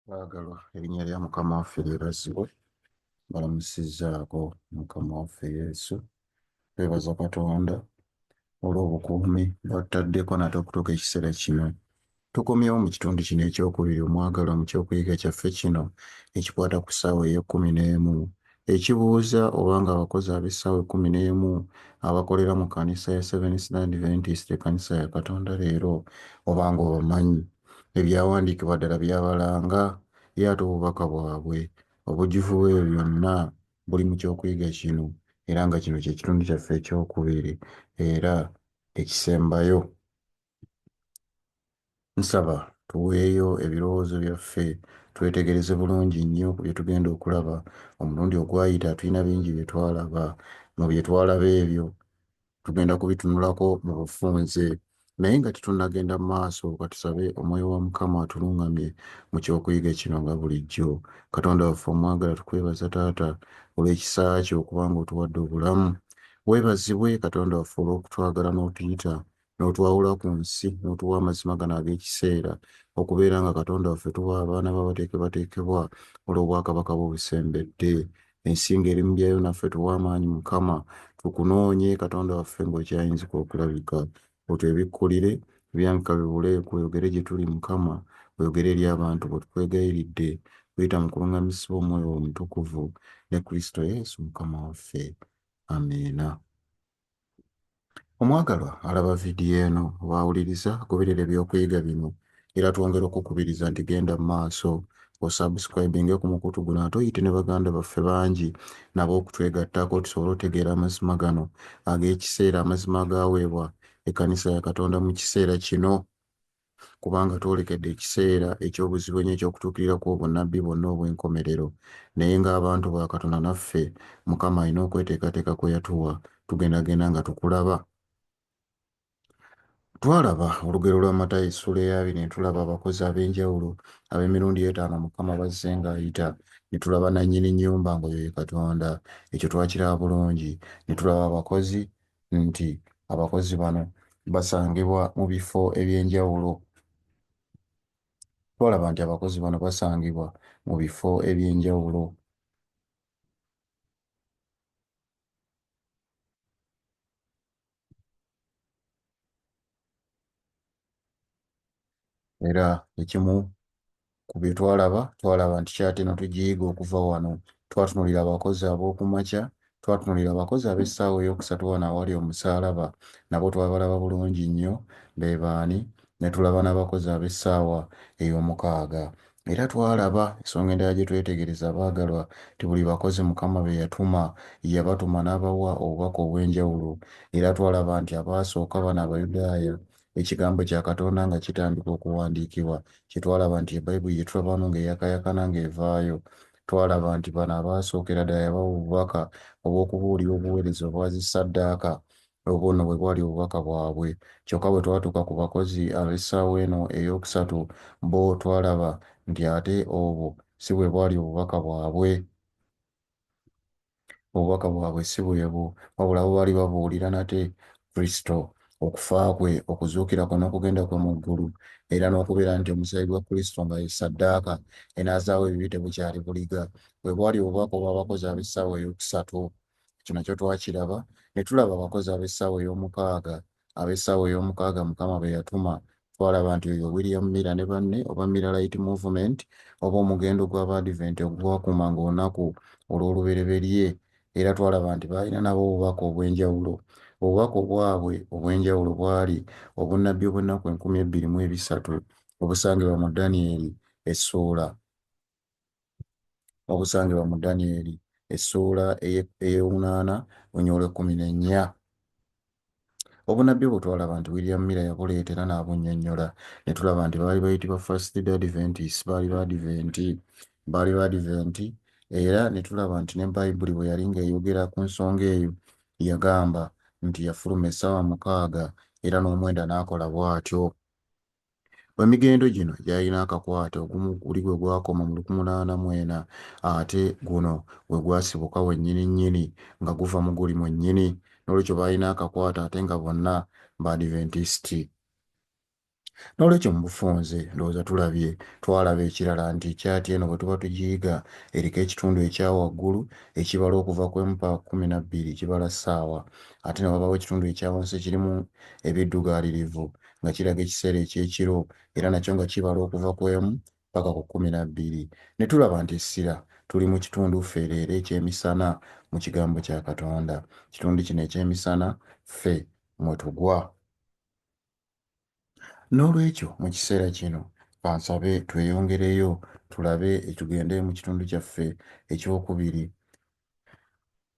Baagalwa erinnya lya Mukama waffe lyebazibwe. Balamusizzaako Mukama waffe Yesu. Twebaza Katonda olw'obukuumi bw'ataddeko nate okutuuka ekiseera kino. Tukomyewo mu kitundu kino ekyokubiri omwagalwa mu kyokuyiga kyaffe kino ekikwata ku ssaawa ey'ekumi-n'emu ekibuuza oba nga abakozi ab'essaawa ekkumi-n'emu abakolera mu kkanisa ya Seventh Day Adventist ekkanisa ya Katonda leero oba nga obamanyi. Ebyawandiikibwa ddala byabalanga ye ate obubaka bwabwe obujjuvu bw'ebyo byonna buli mu kyokuyiga kino era nga kino kye kitundu kyaffe ekyokubiri era ekisembayo. Nsaba tuweeyo ebirowoozo byaffe twetegereze bulungi nnyo ku bye tugenda okulaba omulundi ogwayita. Tulina bingi bye twalaba. Mu bye twalaba ebyo tugenda kubitunulako mu bufunze naye nga tetunnagenda mu maaso katusabe omwoyo wa Mukama atuluŋŋamye mu kyokuyiga kino nga bulijjo. Katonda waffe omwagala tukwebaza Taata olw'ekisa kyo okubanga otuwadde obulamu. Weebazibwe Katonda waffe olw'okutwagala n'otuyita n'otwawula ku nsi n'otuwa amazima gano ag'ekiseera okubeera nga Katonda waffe tuba abaana b'abateekebwateekebwa olw'obwakabaka bw'obusembedde. Ensingo eri mu byayo naffe tuwa amaanyi Mukama tukunoonye Katonda waffe ng'okyayinzika okulabika. Otwebikkulire ebyamika bibule kweyogere gye tuli Mukama oyogere eri abantu bwe tukwegayiridde kuyita mu kuluŋŋamizibwa omwoyo omutukuvu ne Kristo Yesu Mukama waffe. Amiina. Omwagalwa alaba vidiyo eno waawuliriza goberera ebyokuyiga bino era twongera okukubiriza nti genda mu maaso osubscribinge ku mukutu guno ate oyite ne baganda baffe bangi nabo okutwegattako tusobole otegeera amazima gano ag'ekiseera, amazima agaaweebwa ekkanisa ya Katonda mu kiseera kino kubanga twolekedde ekiseera eky'obuzibu ennyo eky'okutuukirirako obunnabbi bwonna obw'enkomerero naye ng'abantu ba Katonda naffe Mukama alina okweteekateeka kwe yatuwa tugendagenda nga tukulaba. Twalaba olugero lwa Matayo essula eya 2 ne tulaba abakozi ab'enjawulo ab'emirundi 5 Mukama bazze ng'ayita, ne tulaba nannyini nnyumba ng'oyo ye Katonda. Ekyo twakiraba bulungi. Ne tulaba abakozi nti abakozi bano basangibwa mu bifo eby'enjawulo. Twalaba nti abakozi bano basangibwa mu bifo eby'enjawulo. Era ekimu ku bye twalaba nti kyate no tugiyiga okuva wano. Twatunuulira abakozi ab'oku makya, twatunuulira abakozi ab'essaawa ey'okusatu wano awali omusaalaba nabo twabalaba bulungi nnyo be baani, ne tulaba n'abakozi ab'essaawa ey'omukaaga. Era twalaba ensonga endala gye twetegereza abaagalwa ti buli bakozi Mukama be yatuma yabatuma n'abawa obubaka obw'enjawulo. Era twalaba nti abaasooka bano Abayudaaya ekigambo kya Katonda nga kitandika okuwandiikibwa kye twalaba nti Ebbayibuli gye tulabamu ng'eyakayakana ng'evaayo. Twalaba nti bano abaasookera ddala yabawa obubaka obw'okubuulira obuweereza obwa zissaddaaka obwo nno bwe bwali obubaka bwabwe. Kyokka bwe twatuuka ku bakozi ab'essaawa eno ey'okusatu bo twalaba nti ate obwo si bwe bwali obubaka bwabwe. Obubaka bwabwe si bwebwo wabula bo baali babuulira nate Kristo, okufa kwe, okuzuukira kwe n'okugenda kwe mu ggulu era n'okubeera nti omusaayi gwa Kristo nga ye ssaddaaka enaazaawo ebibi tebukyali buliga. Bwe bwali obubaka obw'abakozi ab'essaawa ey'okusatu. Ekyo nakyo twakiraba. Ne tulaba abakozi ab'essaawa ey'omukaaga. Ab'essaawa ey'omukaaga Mukama be yatuma twalaba nti oyo William Miller ne banne oba Millerite Movement oba omugendo gw'Abadvent ogwakumanga olunaku olw'olubereberye. Era twalaba nti baalina nabo obubaka obw'enjawulo. Obubaka obwabwe obw'enjawulo bwali obunnabbi obw'ennaku 2300 obusangibwa mu Danyeri essuula. Obusangibwa mu Danyeri essuula ey'omunaana olunyolo 14. Obunnabbi obwo twalaba nti William Miller yabuleetera n'abunnyonnyola. Ne tulaba nti baali bayitibwa First Day Adventists, baali Baadiventi era ne tulaba nti ne Bayibuli bwe yali ng'eyogera ku nsonga eyo yagamba nti yafuluma essaawa 6 era n'omwenda n'akola bw'atyo. Emigendo gino gyalina akakwate ogumu guli gwe gwakoma mu 1804 ate guno gwe gwasibuka wennyini nga guva mu guli mwennyini. N'olwekyo baalina akakwate ate nga bonna Baadiventisti. N'olwekyo mu bufunze ndowooza twalaba ekirala nti kyaati eno bwe tuba tugiyiga eriko ekitundu ekya waggulu ekibala okuva ku emu paka 12 kibala ssaawa, ate ne wabaawo ekitundu ekya wansi ekirimu ebiddugaalirivu nga kiraga ekiseera ekyekiro era nakyo nga kibala okuva ku emu paka ku 12. Ne tulaba nti essira tuli mu kitundu ffereera ekyemisana mu kigambo kya Katonda. Kitundu kino ekyemisana ffe mwe tugwa. N'olwekyo mu kiseera kino kansabe tweyongereyo tulabe tugende mu kitundu kyaffe ekyokubiri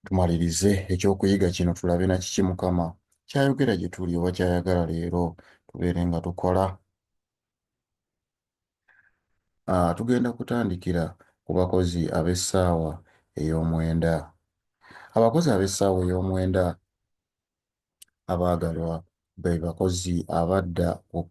tumalirize ekyokuyiga kino tulabe na kiki Mukama kyayogera gye tuli oba kyayagala leero tubeere nga tukola. Tugenda kutandikira ku bakozi ab'essaawa ey'omwenda. Abakozi ab'essaawa ey'omwenda abaagalwa be bakozi abadda ku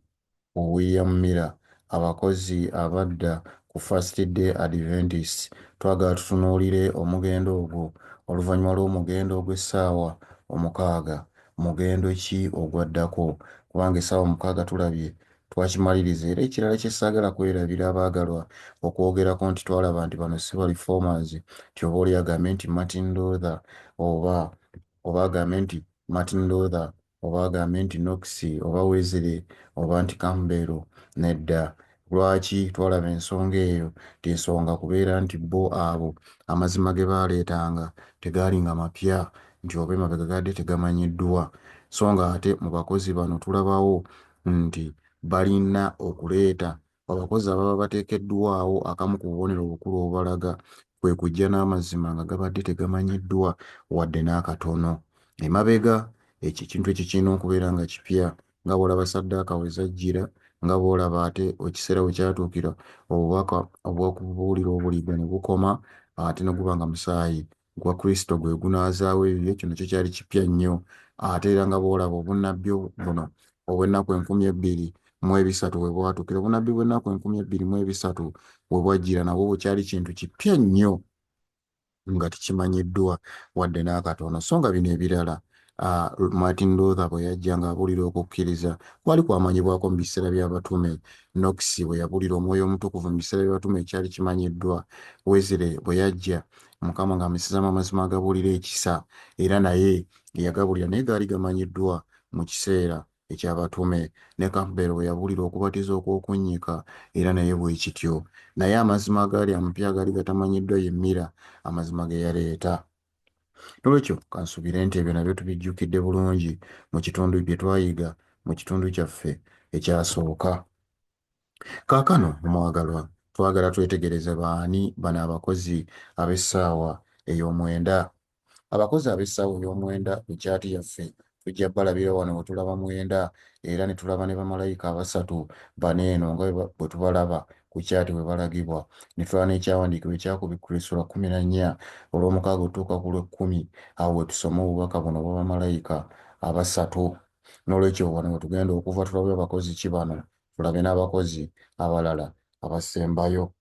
William Miller, abakozi abadda ku First Day Adventist. Twagala tutunuulire omugendo ogwo oluvannyuma lw'omugendo ogw'essaawa 6. Mugendo ki ogwaddako? Kubanga essaawa 6 tulabye twakimaliriza era ekirala kye ssaagala kwerabira abaagalwa okwogerako nti twalaba nti bano si ba reformers nti oba oli agambye nti Martin Luther oba agambye nti Martin Luther oba agambye nti Knox oba Wesley oba nti Campbell. Nedda. Lwaki twalaba ensonga eyo? Ti ensonga kubeera nti bo abo amazima ge baaleetanga tegaali nga mapya nti oba emabega gadde tegamanyiddwa. So nga ate mu bakozi bano tulabawo nti balina okuleeta abakozi ababa bateekeddwawo. Akamu ku bubonero obukulu obubalaga kwe kujja n'amazima nga gabadde tegamanyiddwa wadde n'akatono. Emabega ekintu ekyo kirina okubeera nga kipya nga bw'olaba ssaddaaka we zajjira, nga bw'olaba ate ekiseera we kyatuukira obubaka obw'okubuulira obuligo ne bukoma ate ne guba nga musaayi gwa Kristo gwe gunaazaawo ebyo. Kino kyo kyali kipya nnyo. Ate era nga bw'olaba obunnabbi buno obw'ennaku 2300 we bwatuukira, obunnabbi bw'ennaku 2300 we bwajjira nabwo bwe kyali kintu kipya nnyo nga tekimanyiddwa wadde n'akatono. So nga bino ebirala Martin Luther bwe yajja ng'abuulira okukkiriza kwali kwamanyibwako mu biseera by'abatume. Knox bwe yabuulira omwoyo omutukuvu mu biseera by'abatume ekyali kimanyiddwa. Wesley bwe yajja Mukama ng'amisizamu amazima agabuulira ekisa era naye yagabuulira naye gaali gamanyiddwa mu kiseera eky'abatume. Ne Campbell bwe yabuulira okubatiza okw'okunnyika era naye bwe kityo. Naye amazima agaali amapya agaali gatamanyiddwa ye Miller amazima ge yaleeta. N'olwekyo kansuubire nti ebyo nabyo tubijjukidde bulungi mu kitundu bye twayiga mu kitundu kyaffe ekyasooka. Kaakano omwagalwa twagala twetegereze baani bano abakozi ab'essaawa ey'omwenda. Abakozi ab'essaawa ey'omwenda mu kyaati yaffe tujja balabira wano we tulaba mwenda era ne tulaba ne bamalayika abasatu bano eno nga bwe tubalaba ku kyaati we balagibwa. Ne tulaba n'ekyawandiikibwa ekyakubikkulwa essula 14 olw'omukaaga otuuka ku lw'ekkumi. Awo we tusoma obubaka buno bw'abamalayika abasatu. N'olwekyo wano we tugenda okuva tulabe abakozi ki bano, tulabe n'abakozi abalala abasembayo.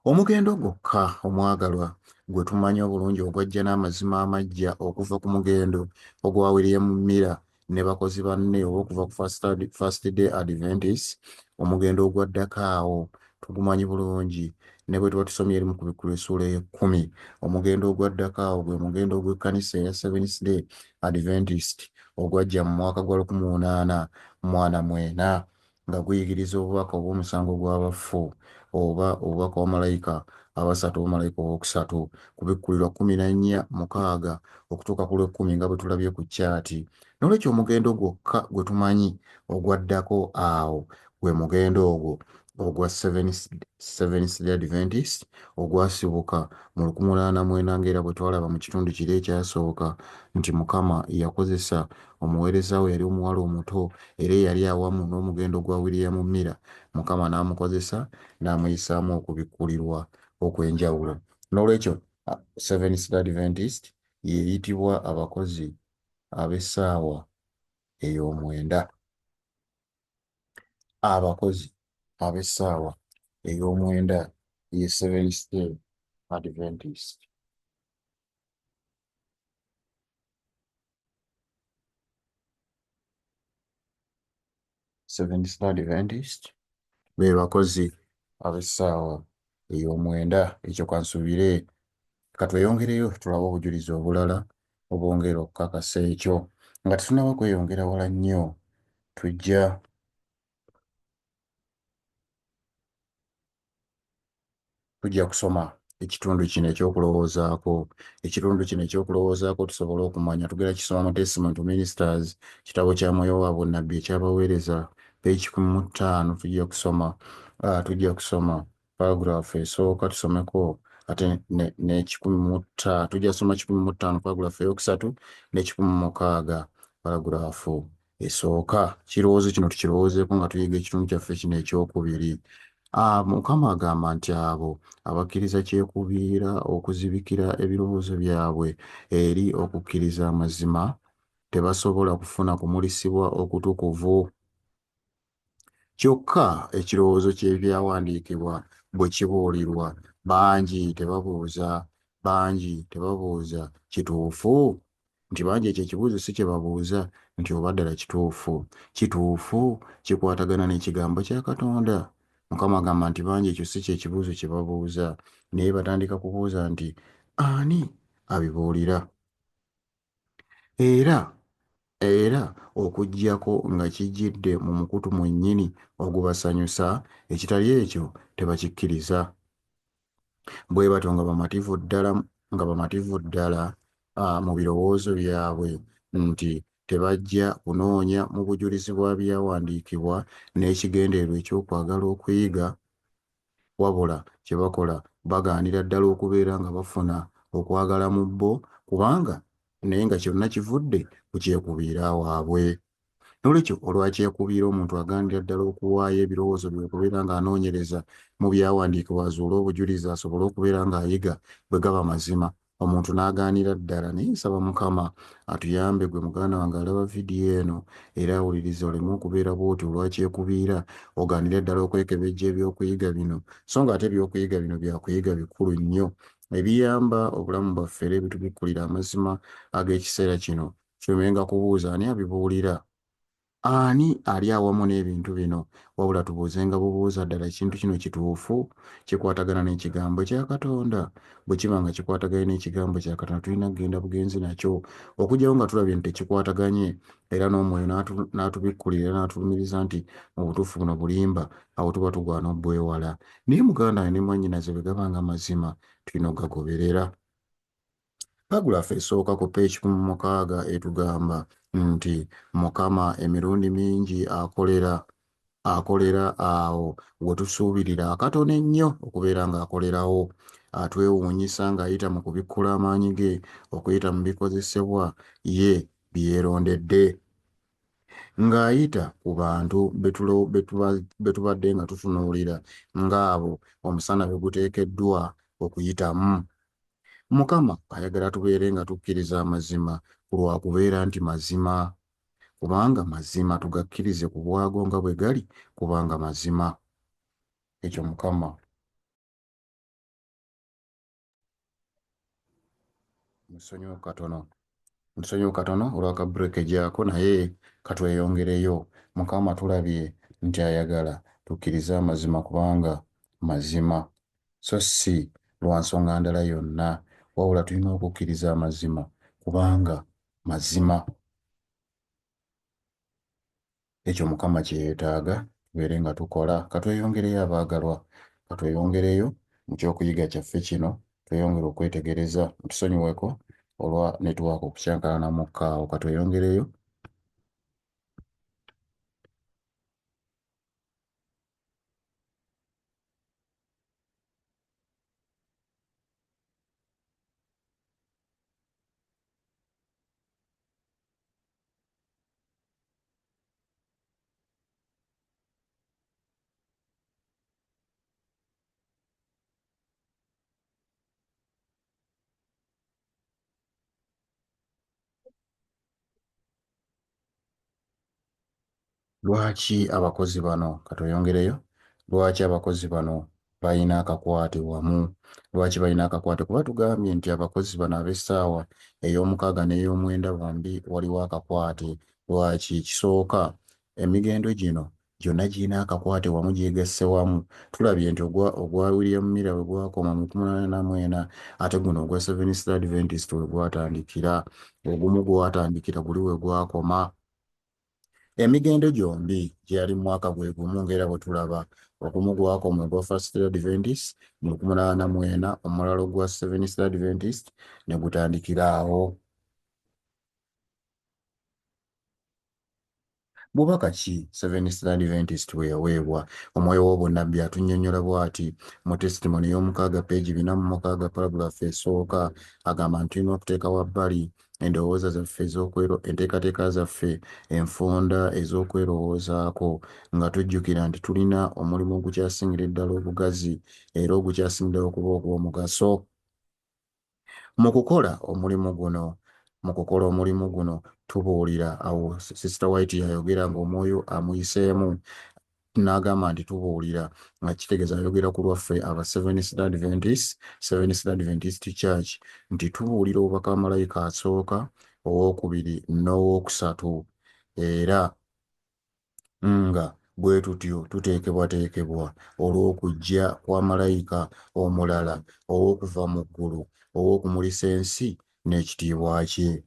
Omugendo gwokka omwagalwa gwe tumanyi obulungi ogwajja n'amazima amaggya okuva ku mugendo ogwa William Miller ne bakozi banne oba okuva ku First Day Adventist. Omugendo ogwaddako awo tugumanyi bulungi ne bwe tuba tusomye eri mu kubikkulwa essuula 10. Omugendo ogwaddako awo gwe mugendo gw'ekkanisa eya Seventh Day Adventist ogwajja mu mwaka gwa 1849 nga guyigiriza obubaka obw'omusango gw'abafu oba obubaka bw'amalayika abasatu obw'amalayika owookusatu kubikkulirwa 14:6 okutuuka ku lw'ekkumi nga bwe tulabye ku kyaati. N'olwekyo omugendo gwokka gwe tumanyi ogwaddako awo gwe mugendo ogwo ogwa Seventh Day Adventist ogwasibuka mu 1849 ng'era bwe twalaba mu kitundu kiri ekyasooka nti Mukama yakozesa omuweereza we yali omuwala omuto era yali awamu n'omugendo gwa William Miller. Mukama n'amukozesa n'amuyisaamu okubikkulirwa okw'enjawulo. N'olwekyo Seventh Day Adventist yeeyitibwa abakozi ab'essaawa ey'omwenda. Abakozi ab'essaawa ey'omwenda ye Seventh Day Adventist. Seventh Day Adventist be bakozi ab'essaawa ey'omwenda. Ekyo kansuubire katweyongereyo tulabe obujulizi obulala obwongera okukakasa ekyo. Nga tetunnaba kweyongera wala nnyo, tujja kusoma ekitundu kino ekyokulowoozaako. Ekitundu kino ekyokulowoozaako tusobole okumanya, tugenda kisoma mu Testament to Ministers, kitabo kya Mwoyo wa Bunnabbi ekyabaweereza, page 15. Tujja kusoma paragraph esooka tusomeko ate ne 15. Tujja kusoma 15 paragraph eyokusatu ne 16 paragraph esooka. Kirowoozo kino tukirowoozeeko nga tuyiga ekitundu kyaffe kino ekyokubiri. Mukama agamba nti abo abakkiriza kyekubiira okuzibikira ebirowoozo byabwe eri okukkiriza amazima tebasobola kufuna kumulisibwa okutukuvu. Kyokka ekirowoozo ky'ebyawandiikibwa bwe kibuulirwa, bangi tebabuuza kituufu? Nti bangi ekyo ekibuuzo si kye babuuza nti oba ddala kituufu kikwatagana n'ekigambo kya Katonda? Mukama agamba nti bangi ekyo si kye kibuuzo kye babuuza, naye batandika kubuuza nti ani abibuulira? Era okuggyako nga kijjidde mu mukutu mwennyini ogubasanyusa, ekitali ekyo tebakikkiriza. Bwe batyo nga bamativu ddala mu birowoozo byabwe nti tebajja kunoonya mu bujulizi bwa byawandiikibwa n'ekigendererwa eky'okwagala okuyiga, wabula kye bakola bagaanira ddala okubeera nga bafuna okwagala mu bo, kubanga naye nga kyonna kivudde ku kyekubiira waabwe. N'olwekyo olwakyekubiira omuntu agaanira ddala okuwaayo ebirowoozo bye okubeera ng'anoonyereza mu byawandiikibwa azuule obujulizi asobole okubeera ng'ayiga bwe gaba mazima. Omuntu n'agaanira ddala. Naye nsaba Mukama atuyambe, gwe muganda wange alaba vidiyo eno era awuliriza, oleme okubeera bw'oti olwakyekubiira ogaanire ddala okwekebejja ebyokuyiga bino, so nga ate ebyokuyiga bino byakuyiga bikulu nnyo ebiyamba obulamu bwaffe era ebitubikkulira amazima ag'ekiseera kino. Tulemenga kubuuza ani abibuulira, ani ali awamu n'ebintu bino, wabula tubuuzenga bubuuza ddala ekintu kino kituufu, kikwatagana n'ekigambo kya Katonda? Bwe kiba nga kikwataganye n'ekigambo kya Katonda, tulina kugenda bugenzi nakyo. Okugyawo nga tulabye nti tekikwataganye era n'Omwoyo n'atubikkulira n'atulumiriza nti mu butuufu buno bulimba, awo tuba tugwana obbwewala. Naye muganda we ne mwannyinaze bwe gabanga mazima tulina ogagoberera. Paragraph esooka ku page 16 etugamba nti Mukama emirundi mingi akolera awo we tusuubirira akatono ennyo okubeera ng'akolerawo. Atwewuunyisa ng'ayita mu kubikkula amaanyi ge okuyita mu bikozesebwa ye bye yeerondedde, ng'ayita ku bantu be tubadde nga tutunuulira ng'abo omusana bwe guteekeddwa okuyitamu. Mukama ayagala tubeere nga tukkiriza amazima ku lwakubeera nti mazima, kubanga mazima tugakkirize ku bwago nga bwe gali, kubanga mazima. Ekyo Mukama musonyiwo katono olwaka break gyako, naye katweyongereyo. Mukama tulabye nti ayagala tukkirize amazima kubanga mazima, so si lwa nsonga ndala yonna, wabula tulina okukkiriza amazima kubanga mazima. Ekyo Mukama kye yeetaaga tubeere nga tukola. Katweyongereyo abaagalwa, katweyongereyo mu kyokuyiga kyaffe kino, tweyongere okwetegereza. Tusonyiweko olwa netiwaaka okukyankalanamu kaawo. Katweyongereyo. Lwaki abakozi bano, katweyongereyo, lwaki abakozi bano balina akakwate wamu? Lwaki balina akakwate? Kuba tugambye nti abakozi bano ab'essaawa ey'omukaaga n'ey'omwenda bombi waliwo akakwate. Lwaki? Kisooka, emigendo gino gyonna girina akakwate wamu gyegasse wamu. Tulabye nti ogwa William Miller bwe gwakoma mu 1844 ate guno ogwa Seventh Day Adventist we gwatandikira, ogumu gwatandikira guli we gwakoma. Emigendo gyombi gyali mu mwaka gwe gumu ng'era bwe tulaba, ogumu gwakoma ogwa First Day Adventist mu 1844, omulala ogwa Seventh Day Adventist ne gutandikira awo. Bubaka ki Seventh Day Adventist bwe yaweebwa? Omwoyo w'obunnabbi atunnyonnyola bw'ati mu testimony y'omukaaga peegi 46 paragulaafu esooka, agamba nti tulina okuteeka wabbali endowooza zaffe enteekateeka zaffe enfunda ez'okwerowoozaako nga tujjukira nti tulina omulimu ogukyasingira ddala obugazi era ogukyasingira ddala okuba ogw'omugaso mu kukola omulimu guno. Tubuulira awo Sister White yayogera ng'omwoyo amuyiseemu n'agamba nti tubuulira nga kitegeeza ayogera ku lwaffe aba Seventh Day Adventist Church nti tubuulira obubaka bwa malayika asooka, owookubiri n'owookusatu, era nga bwe tutyo tuteekebwateekebwa olw'okujja kwa malayika omulala ow'okuva mu ggulu ow'okumulisa ensi n'ekitiibwa kye.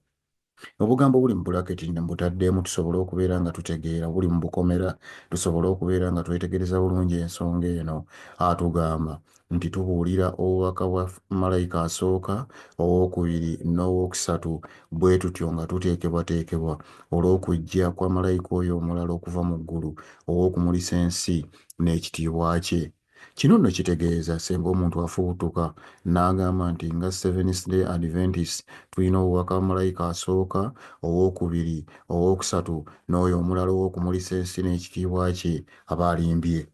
Obugambo buli mu bulaketi ne mbutaddemu tusobole okubeera nga tutegeera, buli mu bukomera tusobole okubeera nga twetegereza bulungi ensonga eno. Atugamba nti tubuulira obubaka bwa malayika asooka, owookubiri n'owookusatu, bwe tutyo nga tuteekebwateekebwa olw'okujja kwa malayika oyo omulala okuva mu ggulu ow'okumulisa ensi n'ekitiibwa kye. Kino nno kitegeeza singa omuntu afubutuka n'agamba nti nga Seventh Day Adventist tulina obubaka bwa malayika asooka, owookubiri, owookusatu n'oyo omulala ow'okumulisa ensi n'ekitiibwa kye, aba alimbye.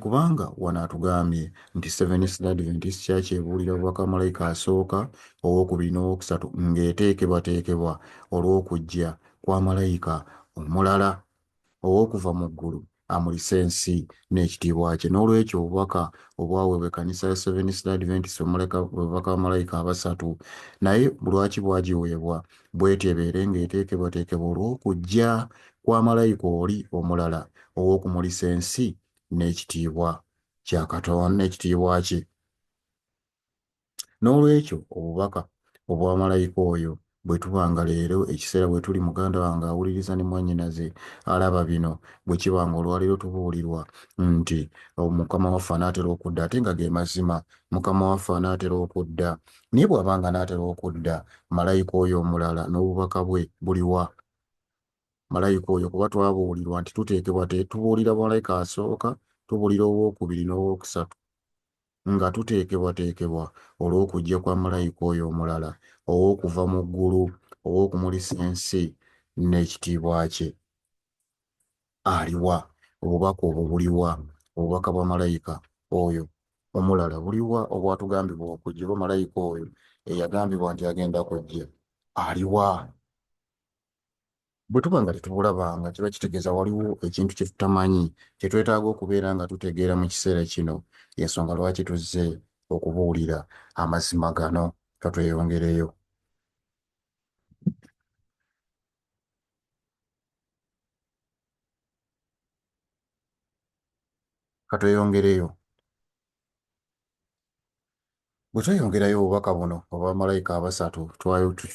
Kubanga wano atugambye nti Seventh Day Adventist Church ebuulira obubaka bwa malayika asooka, owookubiri n'owookusatu ng'eteekebwateekebwa olw'okujja kwa malayika omulala ow'okuva mu ggulu amulisa ensi n'ekitiibwa kye. N'olwekyo obubaka obwaweebwa ekkanisa ya Seventh Day Adventist obubaka bwa malayika abasatu, naye lwaki bwagiweebwa bw'etyo ebeere ng'eteekebwateekebwa olw'okujja kwa malayika oli omulala ow'okumulisa ensi n'ekitiibwa kya Katonda n'ekitiibwa kye. N'olwekyo obubaka obwa malayika oyo bwe tubanga leero ekiseera bwe tuli muganda wange awuliriza ne mwannyinaze alaba bino, bwe kibanga olwaleero tubuulirwa nti Mukama waffe anaatera okudda, ate nga ge mazima Mukama waffe anaatera okudda, naye bw'abanga anaatera okudda, malayika oyo omulala n'obubaka bwe buliwa? Malayika oyo kuba twabuulirwa nti tubuulira malayika asooka, tubuulira owookubiri n'owookusatu nga tuteekebwateekebwa olw'okujja kwa malayika oyo omulala ow'okuva mu ggulu ow'okumulisa ensi n'ekitiibwa kye. Aliwa? Obubaka obwo buliwa? Obubaka bwa malayika oyo omulala buliwa obwatugambibwa okujja bwa malayika oyo eyagambibwa nti agenda kujja? Aliwa? Bwe tuba nga tetubulabanga kiba kitegeeza waliwo ekintu kye tutamanyi kye twetaaga okubeera nga tutegeera mu kiseera kino. Y'ensonga lwaki tuzze okubuulira amazima gano. Katweyongereyo. Bwe tweyongerayo obubaka buno obwa malayika abasatu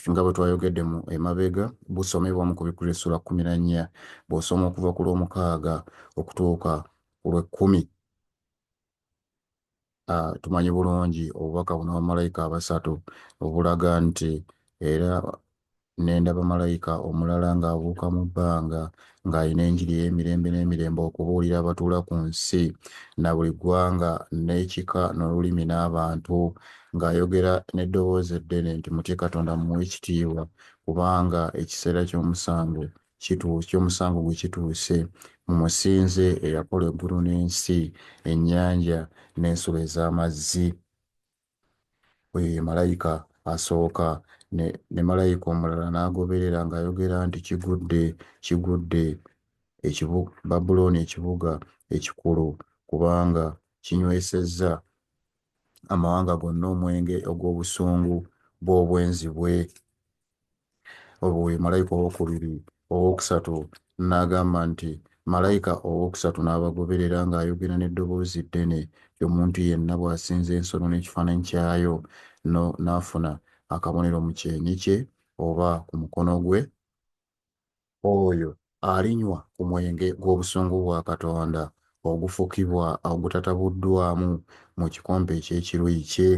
nga bwe twayogedde mu emabega busomebwa mu Kubikkula essula 14, bw'osoma okuva ku lw'omukaaga okutuuka ku lw'ekkumi. Tumanyi bulungi obubaka buno bwa malayika abasatu obulaga nti era n'endaba malayika omulala ng'abuuka mu bbanga ng'alina enjiri y'emirembe n'emirembe okubuulira abatuula ku nsi na buli ggwanga n'ekika n'olulimi n'abantu, ng'ayogera n'eddoboozi eddene nti mutye Katonda mumuwe ekitiibwa kubanga ekiseera ky'omusango gwe kituuse, mumusinze eyakola eggulu n'ensi, ennyanja n'ensulo ez'amazzi. Oyo ye malayika asooka. Ne malayika omulala n'agoberera ng'ayogera nti kigudde Babulooni ekibuga ekikulu, kubanga kinywesezza amawanga gonna omwenge ogw'obusungu bw'obwenzi bwe. Oyo malayika ow'okubiri owookusatu n'agamba nti malayika owookusatu n'abagoberera ng'ayogera n'eddoboozi ddene omuntu yenna bw'asinza ensolo n'ekifaananyi kyayo n'afuna akabonero mu kyenyi kye oba ku mukono gwe, oyo alinywa ku mwenge gw'obusungu bwa Katonda ogufukibwa ogutatabuddwamu mu kikompe eky'ekiruyi kye,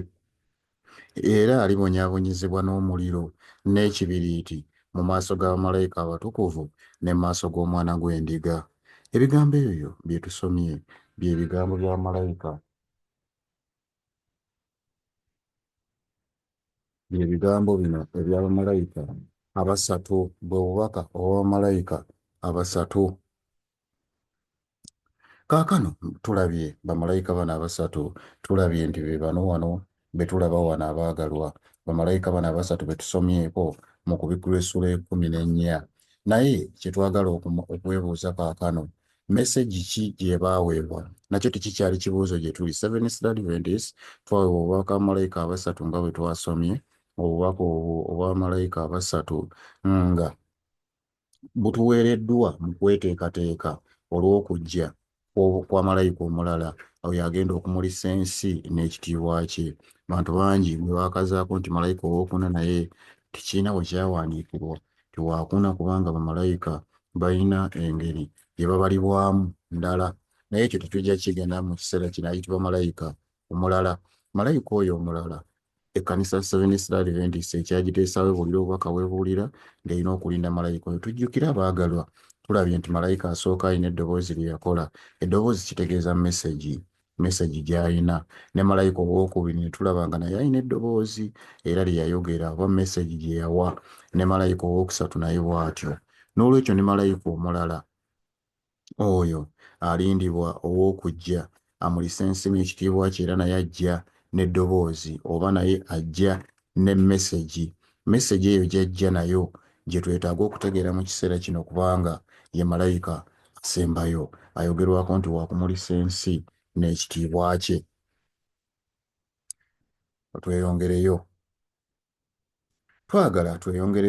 era alibonyaabonyezebwa n'omuliro n'ekibiriiti mu maaso ga bamalayika abatukuvu ne mu maaso g'Omwana gw'Endiga. Ebigambo ebyo bye tusomye bye bigambo bya malayika, bye bigambo bino eby'abamalayika abasatu, bwe bubaka obw'abamalayika abasatu. Kaakano tulabye bamalayika bano abasatu, tulabye nti be bano wano be tulaba wano abaagalwa, bamalayika bano abasatu be tusomyeko mu Kubikkula essula 14. Naye kye twagala okwebuuza kaakano, mesegi ki gye baaweebwa? Nakyo tekikyali kibuuzo gye tuli. Seventh Day Adventists twaweebwa obubaka bamalayika abasatu nga bwe twasomye obubaka obwo obw'abamalayika abasatu nga butuweereddwa mu kweteekateeka olw'okujja kwa malayika omulala oyo agenda okumulisa ensi n'ekitiibwa kye. Abantu bangi bwe baakazaako nti malayika owookuna naye tekiina bwe kyawandiikibwa tiwaakuna, kubanga bamalayika balina engeri gye babalibwamu ndala, naye ekyo tetujja kigenda mu kiseera kino ayitibwa malayika omulala. Malayika oyo omulala ekkanisa Seventh Day Adventists ekyagiteesaawo ebuulira obubaka bwebuulira ng'erina okulinda malayika oyo. Tujjukire abaagalwa, tulabye nti malayika asooka alina eddoboozi lye yakola. Eddoboozi kitegeeza mesegi gy'alina. Ne malayika owookubiri ne tulaba nga naye alina eddoboozi era lye yayogera oba mesegi gye yawa. Ne malayika owookusatu naye bw'atyo. N'olwekyo ne malayika omulala oyo alindibwa ow'okujja amulisa ensi n'ekitiibwa kye, era naye ajja n'eddoboozi oba naye ajja ne mesegi. Mesegi eyo gy'ajja nayo gye twetaaga okutegeera mu kiseera kino, kubanga ye malayika asembayo ayogerwako nti waakumulisa ensi n'ekitiibwa kye. Tweyongereyo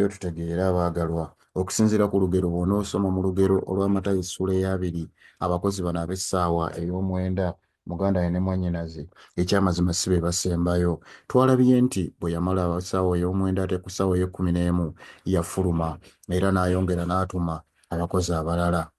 tutegeere abaagalwa, okusinziira ku lugero bw'onoosoma mu lugero olwa Matayo essula 2, abakozi bano ab'essaawa ey'omwenda muganda we ne mwannyinaze ekyamazima si be basembayo. Twalabye nti bwe yamala essaawa ey'omwenda ate ku ssaawa ey'e11 yafuluma era n'ayongera n'atuma abakozi abalala.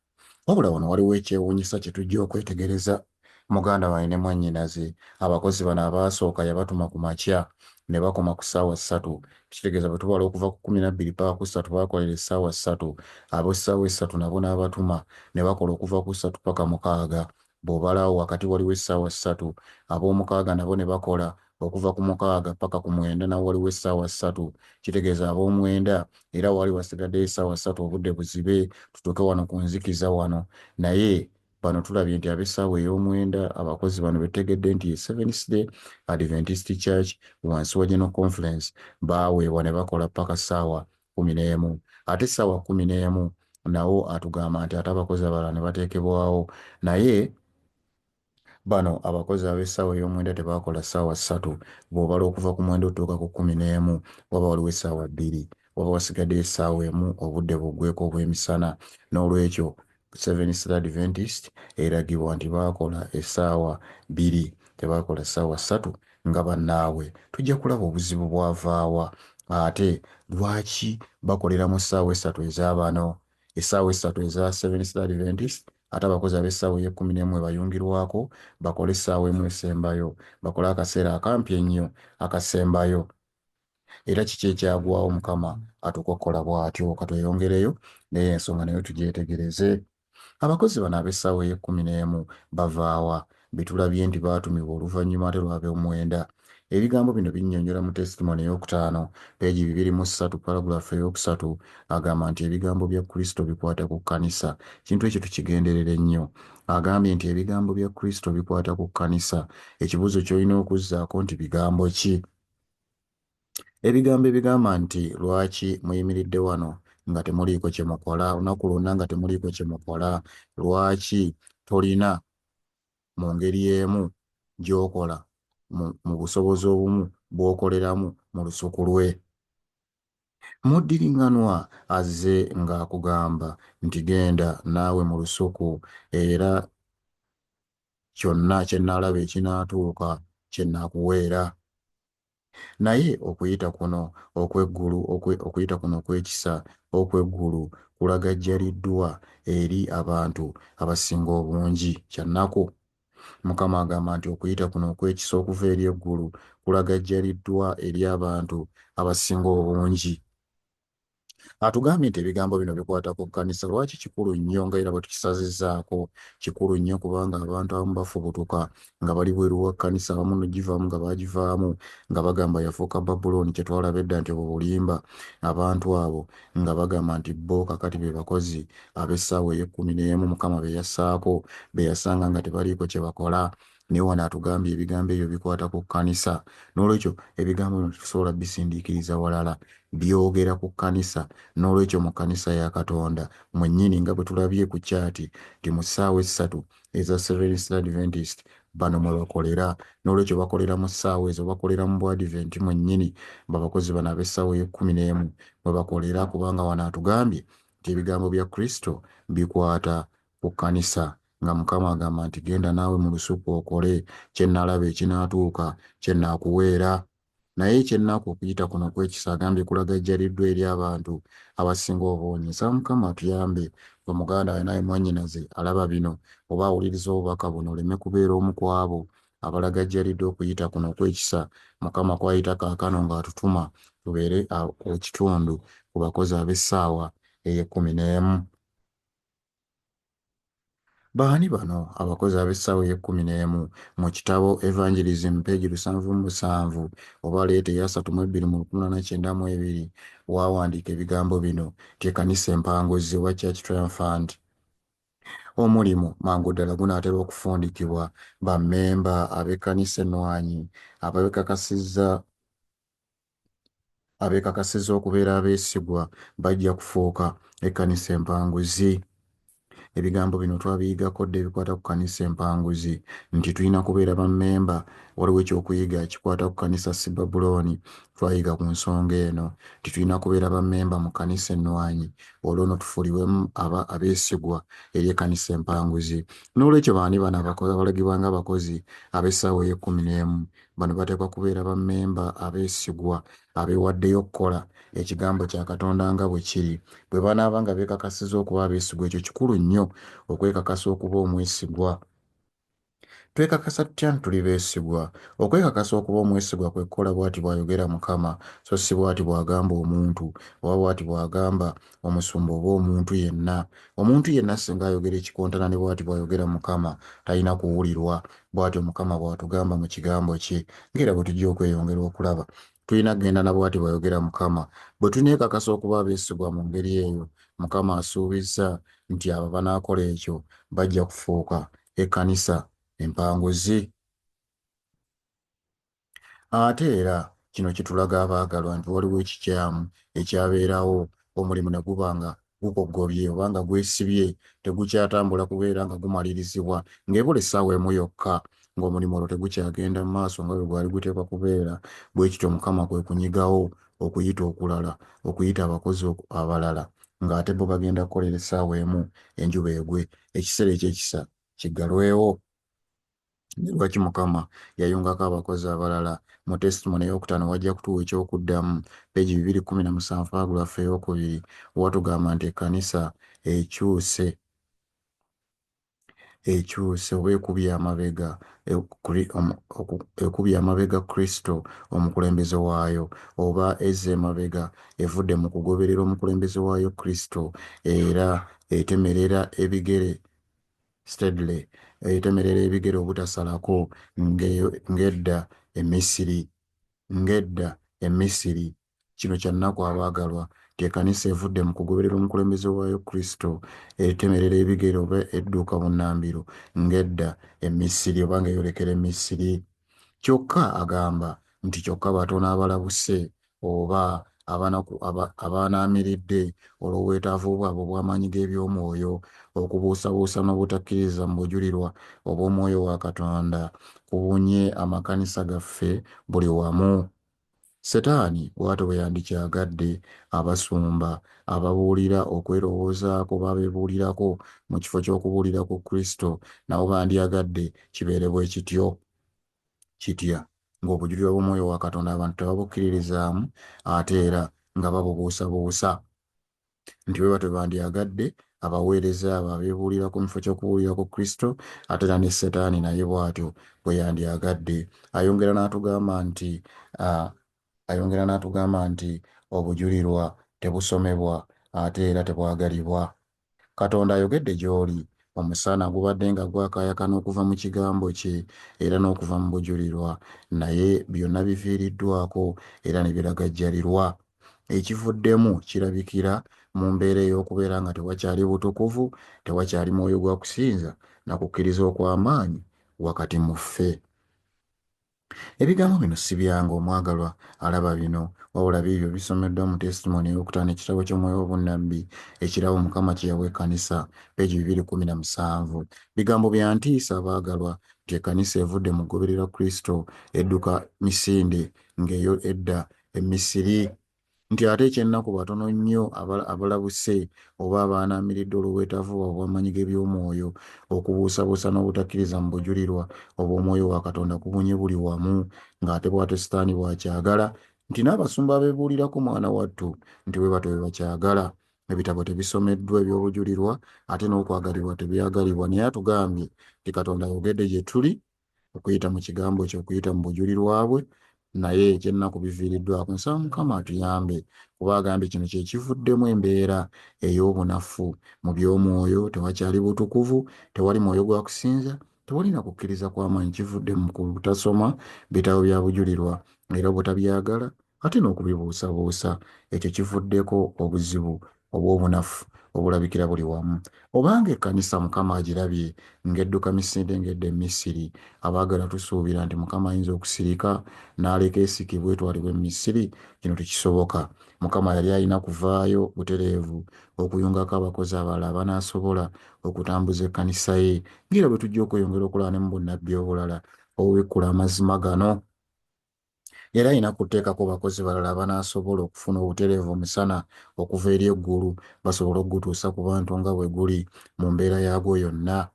Wabula wano waliwo ekyewuunyisa kye tujja okwetegereza. Muganda wange ne mwannyinaze abakozi bano abaasooka yabatuma ku makya ne bakoma ku ssaawa 3. Kitegeeza bwe tubala okuva ku 12 paka ku 3 baakolera essaawa 3. Ab'essaawa 3 nabo n'abatuma ne bakola okuva ku 3 paka 6. Bw'obalaawo wakati waliwo essaawa 3. Ab'omu6 nabo ne bakola okuva ku 6 paka ku 9, nawo waliwo essaawa 3. Kitegeeza ab'omwenda era waali wasigaddeyo essaawa 3 obudde buzibe tutuuke wano ku nzikiza wano. Naye bano tulabye nti ab'essaawa ey'omwenda abakozi bano betegedde nti Seventh Day Adventist Church wansi wa General Conference baaweebwa ne bakola paka ssaawa 11. Ate essaawa 11 nawo atugamba nti ate abakozi abalala ne bateekebwawo, naye bano abakozi ab'essaawa ey'omwenda tebaakola ssaawa 3. Bw'obala okuva ku mwenda otuuka ku 11 waba waliwo essaawa 2, waba wasigaddeyo essaawa 1 obudde buggweeko obw'emisana. N'olwekyo Seventh Day Adventist eragibwa nti baakola essaawa 2, tebaakola ssaawa 3 nga bannaabwe. Tujja kulaba obuzibu bwavaawa ate lwaki bakolera mu ssaawa 3 ez'abano, essaawa 3 eza Seventh Day Adventist, ate abakozi ab'essaawa ey'e11 bayungirwako bakole essaawa 1 esembayo, bakole akaseera akampi ennyo akasembayo. Era kiki ekyagwawo? Mukama atukokkola bw'atyo. Katweyongereyo naye ensonga nayo tugyetegereze. Abakozi bano ab'essaawa ey'e11 bavaawa? Betulabye nti baatumibwa oluvannyuma ate lw'ab'omwenda. Ebigambo bino binnyonnyola mu testimony ey'okutaano peegi 203 paragulaafu ey'okusatu agamba nti ebigambo bya Kristo bikwata ku kkanisa. Kintu ekyo tukigenderere nnyo. Agambye nti ebigambo bya Kristo bikwata ku kkanisa. Ekibuuzo ky'olina okuzzaako nti bigambo ki? Ebigambo ebigamba nti lwaki muyimiridde wano nga temuliiko kye mukola, olunaku lwonna nga temuliiko kye mukola, lwaki tolina mu ngeri emu gy'okola mu busobozi obumu bw'okoleramu mu lusuku lwe. Muddiringanwa azze ng'akugamba nti genda naawe mu lusuku era kyonna kye nnaalaba ekinaatuuka kye nnaakuweera. Naye okuyita kuno okw'eggulu okuyita kuno okw'ekisa okw'eggulu kulagajjaliddwa eri abantu abasinga obungi kyannaku. Mukama agamba nti okuyita kuno okw'ekisa okuva eri eggulu kulagajjaliddwa eri abantu abasinga obungi. Atugambye nti ebigambo bino bikwata ku kkanisa. Lwaki kikulu nnyo nga era bwe tukisazizzaako? Kikulu nnyo kubanga abantu abamu bafubutuka nga bali bweru wa kkanisa, abamu nogivaamu nga baagivaamu nga bagamba yafuuka Babuloni, kye twalaba edda nti obwo bulimba. Abantu abo nga bagamba nti bo kakati be bakozi ab'essaawa ey'ekumi n'emu Mukama be yassaako, be yasanga nga tebaliiko kye bakola. Naye wano atugambye ebigambo ebyo bikwata ku kkanisa. N'olwekyo ebigambo bino tetusobola bisindiikiriza walala, byogera ku kkanisa. N'olwekyo mu kkanisa ya Katonda mwennyini nga bwe tulabye ku kyati nti mu ssaawa essatu eza Seventh Adventist bano mwe bakolera. N'olwekyo bakolera mu ssaawa ezo, bakolera mu Bwadiventi mwennyini, babakozi bano ab'essaawa ey'ekumi n'emu mwe bakolera, kubanga wano atugambye nti ebigambo bya Kristo bikwata ku kkanisa, nga Mukama agamba nti genda naawe mu lusuku okole kye nnaalaba ekinaatuuka kye nnaakuweera. Naye kyennaku okuyita kuno okw'ekisa agambye kulagajjaliddwa eri abantu abasinga obungi. Nsaba Mukama atuyambe gwe muganda we naye mwannyinaze alaba bino oba awuliriza obubaka buno oleme kubeera omu ku abo abalagajjaliddwa okuyita kuno okw'ekisa Mukama kwayita kaakano ng'atutuma tubeere ekitundu ku bakozi ab'essaawa ey'ekumi n'emu. Baani bano abakozi ab'essaawa ey'ekumi n'emu? Mu kitabo Evangelism peegi 707 oba leeta eya 3/2/1992 waawandiika ebigambo bino nti ekkanisa empanguzi oba Church Triumphant. Omulimu mangu ddala gunaatera okufundikibwa bammemba ab'ekkanisa ennwanyi abeekakasizza okubeera abeesigwa bajja kufuuka ekkanisa empanguzi. Ebigambo bino twabiyigako dda ebikwata ku kkanisa empanguzi nti tulina kubeera bammemba. Waliwo ekyokuyiga kikwata ku kkanisa si Babuloni. Twayiga ku nsonga eno nti tulina kubeera bammemba mu kkanisa ennwanyi, olwo nno tufuulibwemu abeesigwa eri ekkanisa empanguzi. N'olwekyo baani bano abalagibwa ng'abakozi ab'essaawa ey'ekumi n'emu? Bano bateekwa kubeera bammemba abeesigwa abeewaddeyo okukola ekigambo kya Katonda nga bwe kiri. Bwe banaaba nga beekakasizza okuba abeesigwa, ekyo kikulu nnyo okwekakasa okuba omwesigwa. Twekakasa tutya nti tuli beesigwa? Okwekakasa okuba omwesigwa kwe kukola bw'ati bw'ayogera Mukama, so si bw'ati bw'agamba omuntu oba bw'ati bw'agamba omusumba oba omuntu yenna. Omuntu yenna singa ayogera ekikontana ne bw'ati bw'ayogera Mukama talina kuwulirwa. Bw'atyo Mukama bw'atugamba mu kigambo kye, ng'era bwe tujja okweyongera okulaba. Tulina kugenda na bw'ati bw'ayogera Mukama. Bwe tuneekakasa okuba abeesigwa mu ngeri eyo, Mukama asuubizza nti abo banaakola ekyo bajja kufuuka ekkanisa empanguzi. Ate era kino kitulaga abaagalwa nti waliwo ekikyamu ekyabeerawo, omulimu ne guba nga gukoggobye oba nga gwesibye, tegukyatambula kubeera nga gumalirizibwa, ng'ebula essaawa emu yokka ng'omulimu olwo tegukyagenda mu maaso nga bwe gwali guteekwa kubeera. Bwe kityo Mukama kwe kunyigawo okuyita okulala, okuyita abakozi abalala ng'ate bo bagenda kukolera essaawa emu enjuba egwe, ekiseera eky'ekisa kiggalwewo. Lwaki Mukama yayungako abakozi abalala? Mu testimony ey'okutaano wajja kutuwa ekyokuddamu peegi 217 pagulaafu ey'okubiri watugamba nti ekkanisa ekyuse oba ekubye amabega Kristo omukulembeze waayo, oba ezza emabega evudde mu kugoberera omukulembeze waayo Kristo, era etemerera ebigere steadily, etemerera ebigere obutasalako ng'edda e Misiri. Kino kya nnaku abaagalwa nti ekkanisa evudde mu kugoberera omukulembeze waayo Kristo, etemerera ebigere oba edduuka bunnambiro ng'edda e Misiri oba ng'eyolekera e Misiri. Kyokka agamba nti kyokka batono abalabuse oba abaanaamiridde olw'obwetaavu bwabwe obw'amaanyi g'ebyomwoyo, okubuusabuusa n'obutakkiriza mu bujulirwa obw'omwoyo wa Katonda kubunye amakanisa gaffe buli wamu. Setaani bw'atyo bwe yandikyagadde abasumba ababuulira okwerowoozaako babeebuulirako mu kifo ky'okubuulira ku Kristo nabo bandyagadde kibeere bwe kitya ng'obujulirwa bw'Omwoyo wa Katonda abantu tebabukkiririzaamu ate era nga babubuusabuusa nti bwe batyo bandyagadde abaweereza abo abeebuulira ku mifo ky'okubuulira ku Kristo ate era ne Setaani naye bw'atyo bwe yandyagadde. Ayongera n'atugamba nti obujulirwa tebusomebwa ate era tebwagalibwa. Katonda ayogedde gy'oli, omusana gubadde nga gwakaayakana okuva mu kigambo kye era n'okuva mu bujulirwa, naye byonna biviiriddwako era ne biragajjalirwa. Ekivuddemu kirabikira mu mbeera ey'okubeera nga tewakyali butukuvu, tewakyali mwoyo gwa kusinza na kukkiriza okw'amaanyi wakati mu ffe. Ebigambo bino si byange omwagalwa alaba bino, wabula biibyo bisomeddwa mu testimony ey'okutaano ekitabo ky'omwoyo w'obunnabbi ekirabo Mukama kye yawa ekkanisa peegi 217. Bigambo bya ntiisa abaagalwa nti ekkanisa evudde mu kugoberera Kristo edduka misinde ng'eyo edda e Misiri, nti ate ekyennaku batono nnyo abalabuse oba abaanaamiridde olw'obwetaavu obw'amaanyi g'ebyomwoyo, okubuusabuusa n'obutakkiriza mu bujulirwa obw'Omwoyo wa Katonda kubunye buli wamu, ng'ate bw'atyo Setaani bw'akyagala nti n'abasumba abeebuulirako mwana wattu nti bwe batyo bwe bakyagala. Ebitabo tebisomeddwa eby'obujulirwa ate n'okwagalibwa tebyagalibwa, naye atugambye nti Katonda ayogedde gye tuli okuyita mu kigambo kye, okuyita mu bujulirwa bwe, naye ekyennaku biviiriddwako. Nsaba Mukama atuyambe kuba agambye kino kye kivuddemu embeera ey'obunafu mu by'omwoyo, tewakyali butukuvu, tewali mwoyo gwa kusinza, tewali na kukkiriza kw'amaanyi. Kivudde mu kutasoma bitabo bya bujulirwa era obutabyagala ate n'okubibuusabuusa. Ekyo kivuddeko obuzibu obw'obunafu obulabikira buli wamu. Obanga ekkanisa Mukama agirabye ng'edduka misinde ng'edda e Misiri, abaagala tusuubira nti Mukama ayinza okusirika n'aleka esikibwe etwalibwa e Misiri. Kino tekisoboka. Mukama yali alina kuvaayo butereevu okuyungako abakozi abalala abanaasobola okutambuza ekkanisa ye, ng'era bwe tujja okweyongera okulaba ne mu bunnabbi obulala obubikkula amazima gano. Era alina kuteekako bakozi balala abanaasobola okufuna obutereevu omusana okuva eri eggulu, basobole okugutuusa ku bantu nga bwe guli mu mbeera yaagwo yonna.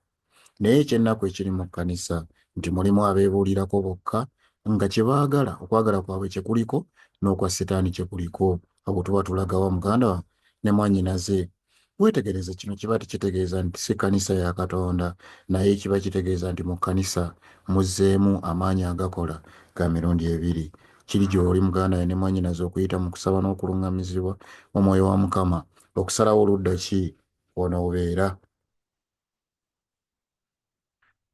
Naye ekyennaku ekiri mu kkanisa nti mulimu abeebuulirako bokka nga kye baagala, okwagala kwabwe kye kuliko n'okwa Setaani kye kuliko. Abo tuba tulagawa muganda ne mwannyinaze. Weetegereze kino kiba tekitegeeza nti si kkanisa ya Katonda, naye kiba kitegeeza nti mu kkanisa muzzeemu amaanyi agakola ga mirundi ebiri. Kiri gy'oli muganda ne mwannyinaze okuyita mu kusaba n'okuluŋŋamizibwa Omwoyo wa Mukama okusalawo oludda ki w'onoobeera.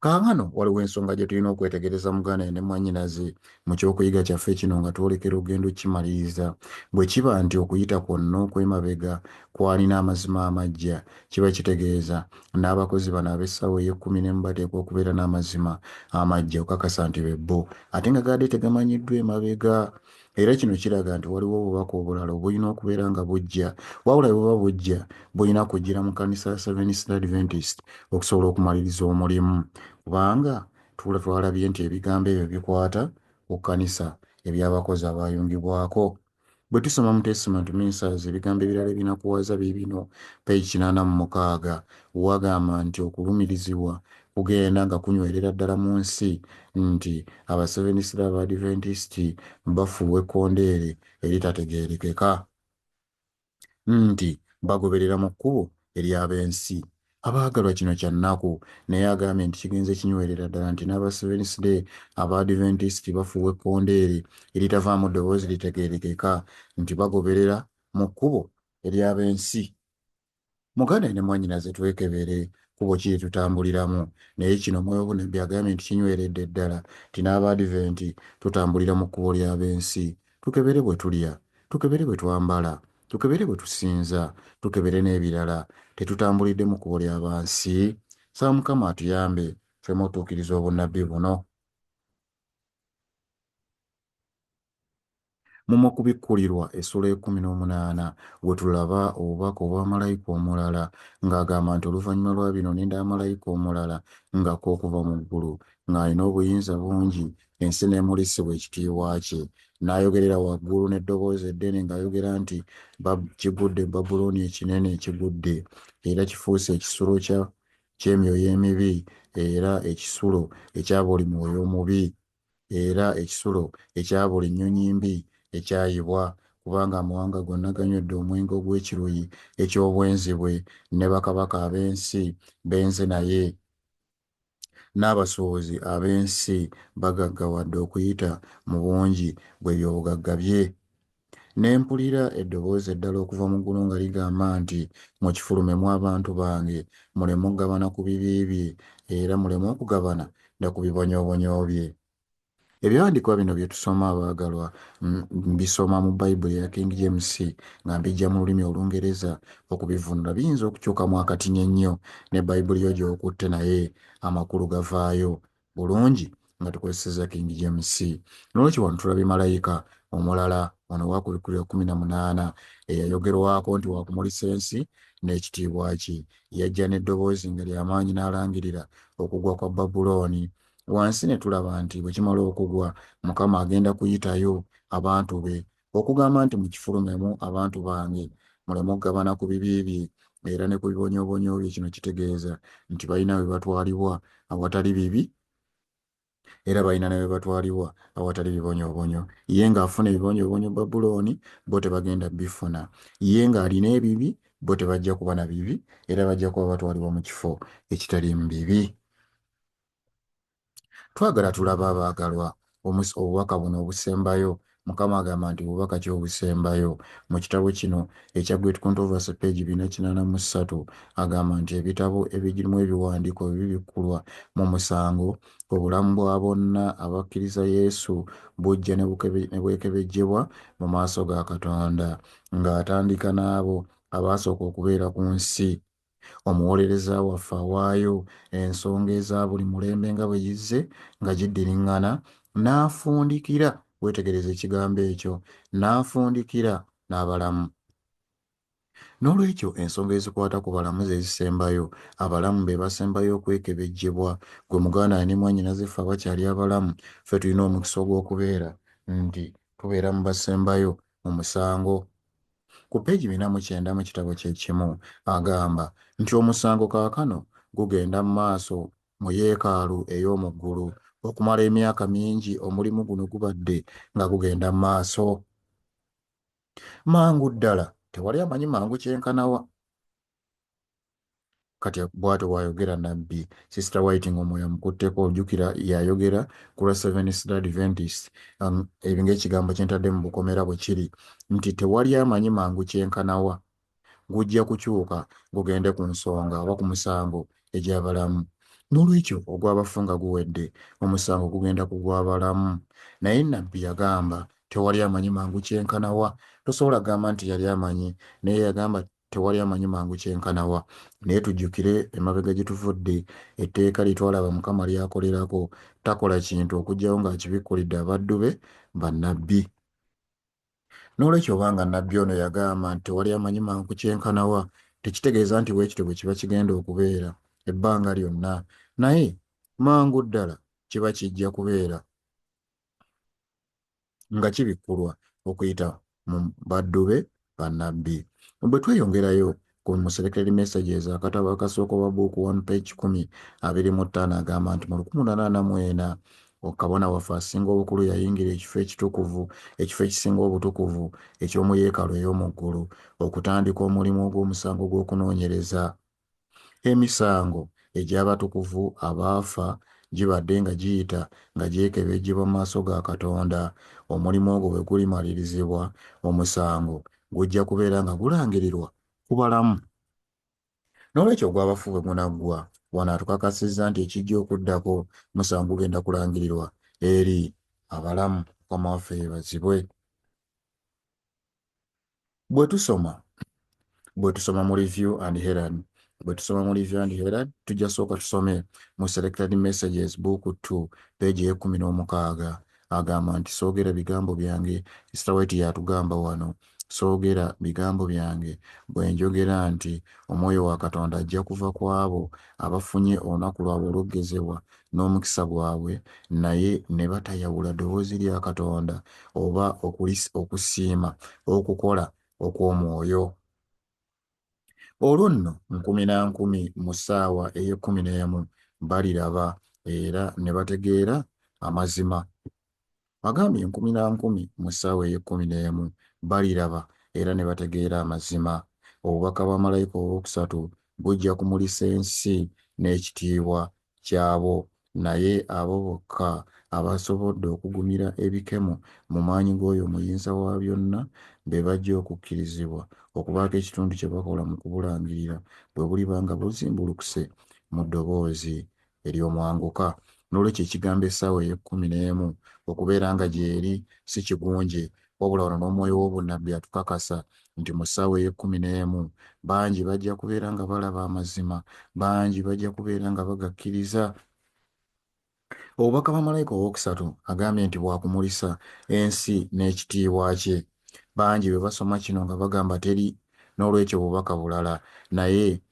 Kaakano waliwo ensonga gye tulina okwetegereza muganda ne mwannyinaze mu ky'okuyiga kyaffe kino nga twolekera ogenda kimaliriza. Bwe kiba nti okuyita kwonna okw'emabega kwalina amazima amaggya, kiba kitegeeza n'abakozi bano ab'essaawa ey'ekumi bateekwa okubeera n'amazima amaggya okakasa nti be bo, ate nga gaadde tegamanyiddwa emabega. Era kino kiraga nti waliwo obubaka obulala obulina okubeera nga bujja, wabula bwe buba bujja bulina kujjira mu kkanisa ya Seventh-day Adventist okusobola okumaliriza omulimu, kubanga twalabye nti ebigambo ebyo bikwata ku kkanisa eby'abakozi abayungibwako. Bwe tusoma mu Testament Ministers ebigambo ebirala ebinakuwaza biibino peegi 86 wagamba nti okulumirizibwa kugenda nga kunywerera ddala mu nsi, nti aba Seventh-day Adventist bafuuwa ekkondeere eritategeerekeka, nti bagoberera mu kkubo ery'ab'ensi. Abaagalwa kino kya nnaku, naye agambye nti kigenze kinywerera ddala nti n'aba Seventh-day Adventist bafuuwa ekkondeere eritavaamu ddoboozi litegeerekeka, nti bagoberera mu kkubo ery'ab'ensi. Muganda ne mwannyinaze twekebere kkubo kiri tutambuliramu, naye kino Omwoyo w'obunnabbi agambye nti kinyweredde ddala nti n'Abadiventi tutambulira mu kkubo ly'ab'ensi. Tukebere bwe tulya, tukebere bwe twambala, tukebere bwe tusinza, tukebere n'ebirala. Tetutambulidde mu kkubo ly'abansi. Saba Mukama atuyambe ffemu otuukiriza obunnabbi buno. Mu kubikkulirwa essula 18 we tulaba obubaka obwa malayika omulala ng'agamba nti oluvannyuma lwa bino nenda malayika omulala ng'akka okuva mu ggulu ng'alina obuyinza bungi, ensi n'emulisibwa ekitiibwa kye. n'ayogerera waggulu n'eddoboozi eddene ng'ayogera nti kigudde Babulooni ekinene ekigudde, era kifuuse ekisulo ky'emyoyo emibi, era ekisulo ekya buli mwoyo omubi, era ekisulo ekya buli nnyonyi mbi ekyayibwa, kubanga amawanga gonna ganywedde omwenge ogw'ekiruyi eky'obwenzi bwe, ne bakabaka ab'ensi benze naye, n'abasuubuzi ab'ensi bagaggawadde okuyita mu bungi bw'ebyobugagga bye. Ne mpulira eddoboozi eddala okuva mu ggulu nga ligamba nti, mukifulumemu abantu bange, muleme okugabana ku bibi bye, era muleme okugabana ne ku bibonyoobonyo bye. Ebyawandiikibwa bino bye tusoma abaagalwa, mbisoma mu Bayibuli ya King James nga mbijja mu lulimi Olungereza. Okubivunula biyinza okukyukamu akatinya ennyo, ne Bayibuli yo gy'okutte naye amakulu gavaayo bulungi nga tukozesezza King James. N'olwekyo wano tulabye malayika omulala ono Owakubikkirwa 18 eyayogerwako nti waakumulisa ensi n'ekitiibwa kye. Yajja n'eddoboozi nga ly'amaanyi n'alangirira okugwa kwa Babulooni. Wansi ne tulaba nti bwe kimala okugwa, Mukama agenda kuyitayo abantu be okugamba nti mukifulumemu abantu bange, muleme okugabana ku bibi bye era ne ku bibonyoobonyo bye. Kino kitegeeza nti balina we batwalibwa awatali bibi, era balina ne we batwalibwa awatali bibonyoobonyo. Ye ng'afuna ebibonyoobonyo Babulooni, bo tebagenda bifuna. Ye ng'alina ebibi, bo tebajja kuba na bibi, era bajja kuba batwalibwa mu kifo ekitali mu bibi. Twagala tulaba abaagalwa obubaka buno obusembayo. Mukama agamba nti bubaka ki obusembayo? Mu kitabo kino ekya Great Controversy page 483 agamba nti ebitabo ebirimu ebiwandiiko bibikkulwa mu musango, obulamu bwa bonna abakkiriza Yesu bujja ne bwekebejjebwa mu maaso ga Katonda, ng'atandika n'abo abaasooka okubeera ku nsi. Omuwolereza waffe awaayo ensonga eza buli mulembe nga bwe yizze nga giddiriŋŋana, n'afundikira, weetegereza ekigambo ekyo, n'afundikira n'abalamu. N'olwekyo ensonga ezikwata ku balamu ze zisembayo, abalamu be basembayo okwekebejjebwa. Gwe muganda ne mwannyinaze ffe abakyali abalamu, ffe tulina omukisa ogw'okubeera nti tubeera mu basembayo mu musango. Ku peegi 409 mu kitabo kye kimu agamba nti omusango kaakano gugenda mu maaso mu yeekaalu ey'omu ggulu. Okumala emyaka mingi omulimu guno gubadde nga gugenda mu maaso. Mangu ddala tewali amanyi mangu kyenkanawa. Kati bw'atyo bw'ayogera nnabbi Sister White ng'omwoyo amukutteko. Ojjukira yayogera ku lwa Seventh-day Adventist, ng'ekigambo kye ntadde mu bukomera bwe kiri nti tewali amanyi mangu kyenkanawa, gujja kukyuka gugende ku nsonga oba ku musango egy'abalamu. N'olwekyo ogw'abafu nga guwedde, omusango gugenda ku gw'abalamu. Naye nnabbi yagamba tewali amanyi mangu kyenkanawa. Tosobola gamba nti yali amanyi, naye yagamba tewali amanyi mangu kyenkanawa. Naye tujjukire emabega gye tuvudde, etteeka lye twalaba Mukama lyakolerako, takola kintu okugyawo ng'akibikkulidde abaddu be bannabbi. N'olwekyo obanga nnabbi ono yagamba nti tewali amanyi mangu kyenkanawa, tekitegeeza nti weekityo bwe kiba kigenda okubeera ebbanga lyonna, naye mangu ddala kiba kijja kubeera nga kibikkulwa okuyita mu baddu be bannabbi. Bwe tweyongerayo ku Selected Messages akatabo akasooka wa Book 1 page 1025 agamba nti mu 1844 kabona waffe asinga obukulu yayingira ekifo ekitukuvu, ekifo ekisinga obutukuvu eky'omu yeekaalu ey'omu ggulu okutandika omulimu ogw'omusango gw'okunoonyereza emisango egy'abatukuvu abaafa gibadde nga giyita nga gyekebejjebwa mu maaso ga Katonda. Omulimu ogwo bwe gulimalirizibwa, omusango gujja kubeera nga gulangirirwa ku balamu. N'olwekyo ogw'abafu bwe gunaggwa, wano atukakasizza nti ekijja okuddako musango gugenda kulangirirwa eri abalamu. Mukama waffe yeebazibwe. Bwe tusoma mu Review and Herald, tujja sooka tusome mu Selected Messages Book 2 page 16 agamba nti soogera bigambo byange. Sister White yatugamba wano soogera bigambo byange bwe njogera nti omwoyo wa Katonda ajja kuva ku abo abafunye olunaku lwabwe olw'okugezebwa n'omukisa gwabwe, naye ne batayawula ddoboozi lya Katonda oba okusiima okukola okw'omwoyo. Olwo nno 10 mu ssaawa ey'e11 baliraba era ne bategeera amazima. Agambye 10 mu ssaawa ey'e11 baliraba era ne bategeera amazima. Obubaka bwa malayika owookusatu bujja kumulisa ensi n'ekitiibwa kyabo, naye abo bokka abasobodde okugumira ebikemo mu maanyi g'oyo omuyinza wa byonna be bajja okukkirizibwa okubaako ekitundu kye bakola mu kubulangirira bwe buliba nga buzimbulukuse mu ddoboozi ery'omwanguka. N'olwekyo ekigambo essaawa ey'e11 okubeera nga gyeri si kigunje, wabula wano n'omwoyo w'obunnabbi atukakasa nti mu ssaawa ey'e11 bangi bajja kubeera nga balaba amazima, bangi bajja kubeera nga bagakkiriza. Obubaka bwa malayika owookusatu agambye nti bwakumulisa ensi n'ekitiibwa kye. Bangi bwe basoma kino nga bagamba teri n'olwekyo bubaka bulala, naye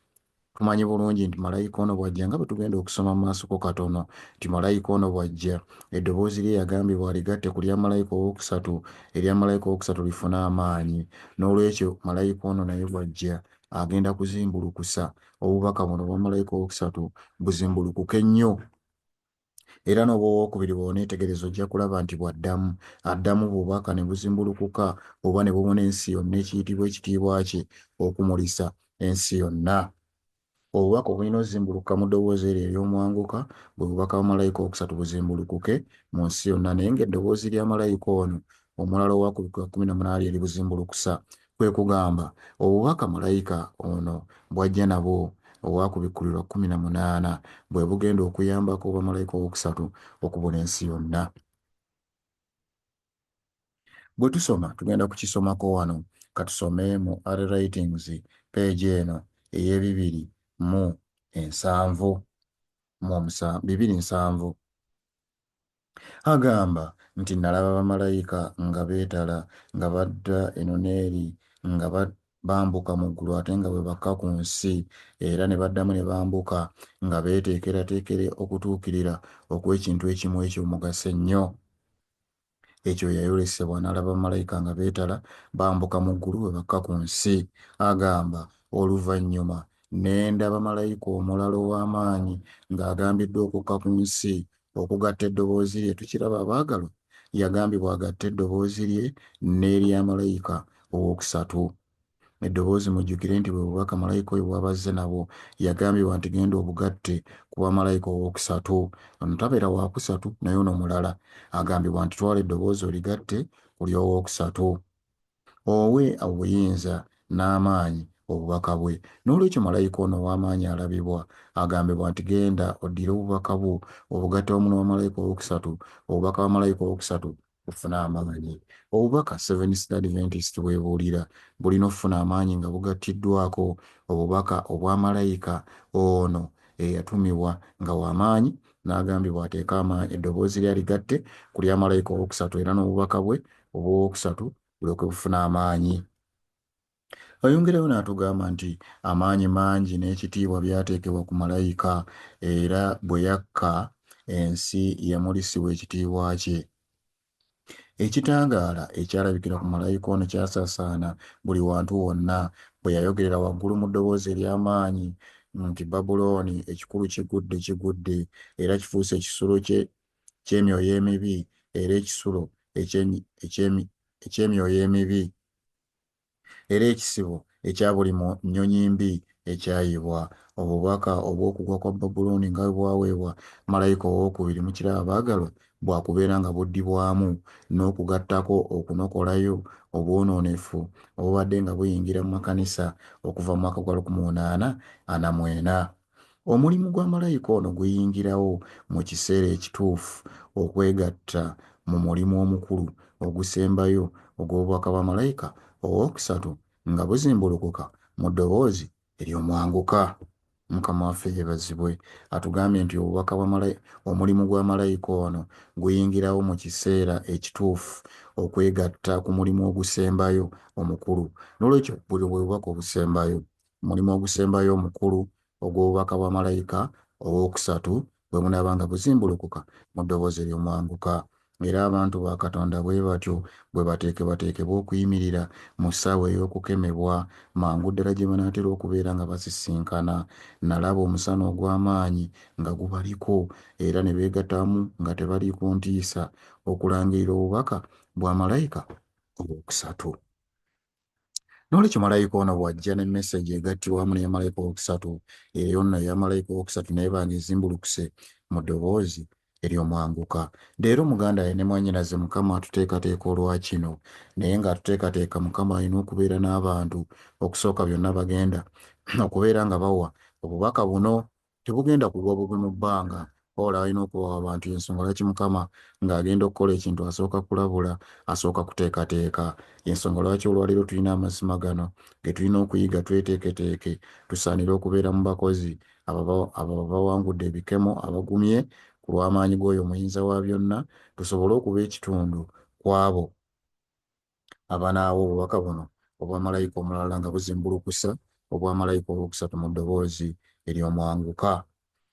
tumanyi bulungi nti malayika ono bw'ajja nga bwe tugenda okusoma mu maasoko katono nti malayika ono bw'ajja eddoboozi lye yagambibwa aligatte ku lya malayika owookusatu, erya malayika owookusatu lifune amaanyi. N'olwekyo malayika ono naye bw'ajja agenda kuzimbulukusa obubaka buno bwa malayika owookusatu buzimbulukuke nnyo. Era n'obw'owookubiri bw'oneetegereza ojja kulaba nti bw'addamu addamu bubaka ne buzimbulukuka oba ne bubona ensi yonna ekiyitibwa ekitiibwa kye okumulisa ensi yonna. Obubaka obulina ozimbulukuka mu ddoboozi eryo ery'omwanguka bwe bubaka bwa malayika owookusatu buzimbulukuke mu nsi yonna, naye ng'eddoboozi lya malayika ono omulala owakubikwa 18 lye libuzimbulukusa. Kwe kugamba obubaka malayika ono bw'ajja nabwo owakubikkulirwa 18 bwe bugenda okuyambako obwa malayika owookusatu okubona ensi yonna. Bwe tusoma tugenda kukisomako wano, katusome mu R Writings peegi eno ey'e207. Agamba nti nalaba bamalayika nga beetala nga badda eno n'eri nga bambuka mu ggulu ate nga bwe bakka ku nsi, era ne baddamu ne bambuka nga beeteekerateekera okutuukirira okw'ekintu ekimu eky'omugaso ennyo. Ekyo yayolesebwa n'alaba bamalayika nga beetala bambuka mu ggulu bwe bakka ku nsi. Agamba oluvannyuma ne ndaba malayika omulala ow'amaanyi ng'agambiddwa okukka ku nsi okugatta eddoboozi lye. Tukiraba abaagalwa, yagambibwa agatte eddoboozi lye n'erya malayika owookusatu. Eddoboozi mujjukire nti bwe bubaka malayika oyo bw'abazze nabwo yagambibwa nti genda obugatte ku bamalayika owookusatu. Ono tabeera wa kusatu naye ono mulala agambibwa nti twala eddoboozi oligatte ku ly'owookusatu, owe obuyinza n'amaanyi obubaka bwe. N'olwekyo malayika ono ow'amaanyi alabibwa agambibwa nti genda oddire obubaka bwo obugatte wamu n'obwamalayika owookusatu, obubaka bwa malayika owookusatu bufune amaanyi. Obubaka Seventh Day Adventist bwebuulira bulina okufuna amaanyi nga bugattiddwako obubaka obwa malayika ono eyatumibwa nga w'amaanyi n'agambibwa ateeke amaanyi eddoboozi lye aligatte ku lya malayika owookusatu, era n'obubaka bwe obw'owookusatu bulyoke bufune amaanyi. Ayongereyo n'atugamba nti amaanyi mangi n'ekitiibwa byateekebwa ku malayika, era bwe yakka ensi yamulisibwa ekitiibwa kye. Ekitangaala ekyalabikira ku malayika ono kyasaasaana buli wantu wonna bwe yayogerera waggulu mu ddoboozi ery'amaanyi nti Babulooni ekikulu kigudde kigudde, era kifuuse ekisulo ky'emyoyo emibi, era ekisulo eky'emyoyo emibi, era ekisibo ekya buli nnyonyi mbi ekyayibwa. Obubaka obw'okugwa kwa Babulooni nga bwaweebwa malayika owookubiri mukiraba abaagalwa bwakubeera nga buddibwamu n'okugattako okunokolayo obwonoonefu obubadde nga buyingira mu makanisa okuva mu mwaka gwa 1849. Omulimu gwa malayika ono guyingirawo mu kiseera ekituufu okwegatta mu mulimu omukulu ogusembayo ogw'obubaka bwa malayika owookusatu nga buzimbulukuka mu ddoboozi ery'omwanguka. Mukama waffe yeebazibwe atugambye nti omulimu gwa malayika ono guyingirawo mu kiseera ekituufu okwegatta ku mulimu ogusembayo omukulu. N'olwekyo buli bubaka obusembayo, omulimu ogusembayo omukulu ogw'obubaka bwa malayika owookusatu bwe bunaaba nga buzimbulukuka mu ddoboozi ery'omwanguka. Era abantu ba Katonda bwe batyo bwe bateekebwateekebwa okuyimirira mu ssaawa ey'okukemebwa mangu ddala gye banaatera okubeera nga basisinkana. Nalaba omusana ogw'amaanyi nga gubaliko era ne beegatamu nga tebali ku ntiisa okulangirira obubaka bwa malayika owookusatu. N'olwekyo malayika ono bw'ajja ne message egattibwamu n'eya malayika owookusatu, eyo yonna eya malayika owookusatu naye banga ezimbulukuse mu ddoboozi ery'omwanguka. Leero muganda ne mwannyinaze Mukama atuteekateeka olwa kino, naye ng'atuteekateeka Mukama alina okubeera n'abantu okusooka byonna bagenda okubeera nga bawa obubaka buno. Tebugenda kugwa bubi mu bbanga, ola alina okubawa abantu. Ensonga lwaki Mukama ng'agenda okukola ekintu asooka kulabula, asooka kuteekateeka. Ensonga lwaki olwaleero tulina amazima gano ge tulina okuyiga tweteeketeeke, tusaanire okubeera mu bakozi abo bawangudde ebikemo, abagumye ku lw'amaanyi g'oyo omuyinza wa byonna, tusobole okuba ekitundu ku abo abanaawa obubaka buno obwa malayika omulala nga buzimbulukusa obwa malayika owookusatu mu ddoboozi ery'omwanguka.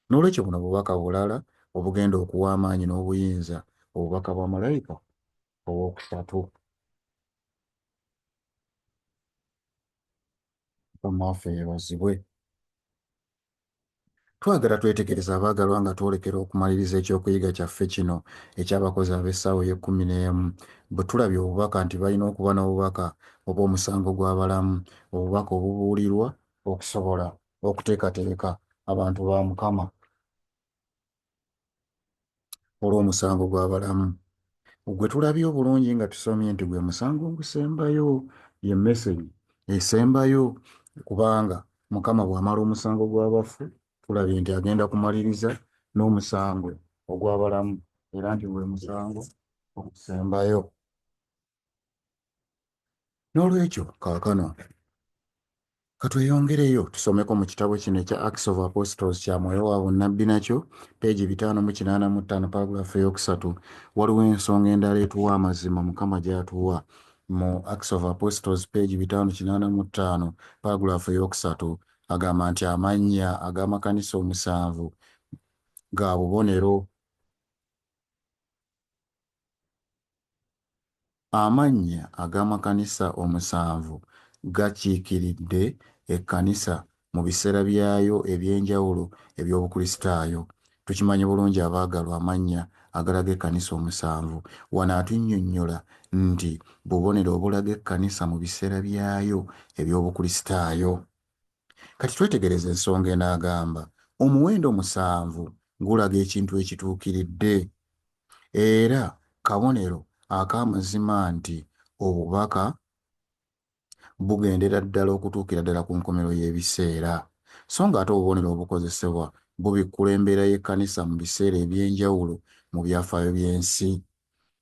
N'olwekyo buno bubaka bulala obugenda okuwa amaanyi n'obuyinza obubaka bwa malayika owookusatu. Mukama waffe yeebazibwe. Twagala twetegereza abaagalwa nga twolekera okumaliriza ekyokuyiga kyaffe kino eky'abakozi ab'essaawa ey'ekumi-n'emu. Bwe tulabye obubaka nti balina okuba n'obubaka obw'omusango gw'abalamu, obubaka obubuulirwa okusobola okuteekateeka abantu ba Mukama olw'omusango gw'abalamu. Gwe tulabye obulungi nga tusomye nti gwe musango ogusembayo, ye message esembayo, kubanga Mukama bw'amala omusango gw'abafu tulabye nti agenda kumaliriza n'omusango ogw'abalamu, era nti gwe musango ogusembayo. N'olwekyo kaakano katweyongereyo tusomeko mu kitabo kino ekya Acts of Apostles kya Mwoyo wa Bunnabbi, nakyo peegi 585 paragulaafu eyookusatu. Waliwo ensonga endala etuwa amazima Mukama gy'atuwa mu Acts of Apostles peegi 585 paragulaafu eyookusatu. Agamba nti amannya ag'amakanisa 7 ga bubonero. Amannya ag'amakanisa 7 gakiikiridde ekkanisa mu biseera byayo eby'enjawulo eby'obukristaayo. Tukimanyi bulungi abaagalwa amannya agalaga ekkanisa 7. Wano atunnyonnyola nti bubonero obulaga ekkanisa mu biseera byayo eby'obukristaayo. Kati twetegereze ensonga enaagamba omuwendo 7 gulaga ekintu ekituukiridde, era kabonero ak'amazima nti obubaka bugendera ddala okutuukira ddala ku nkomerero y'ebiseera, so nga ate obubonero obukozesebwa bubikkula embeera y'ekkanisa mu biseera eby'enjawulo mu byafaayo by'ensi.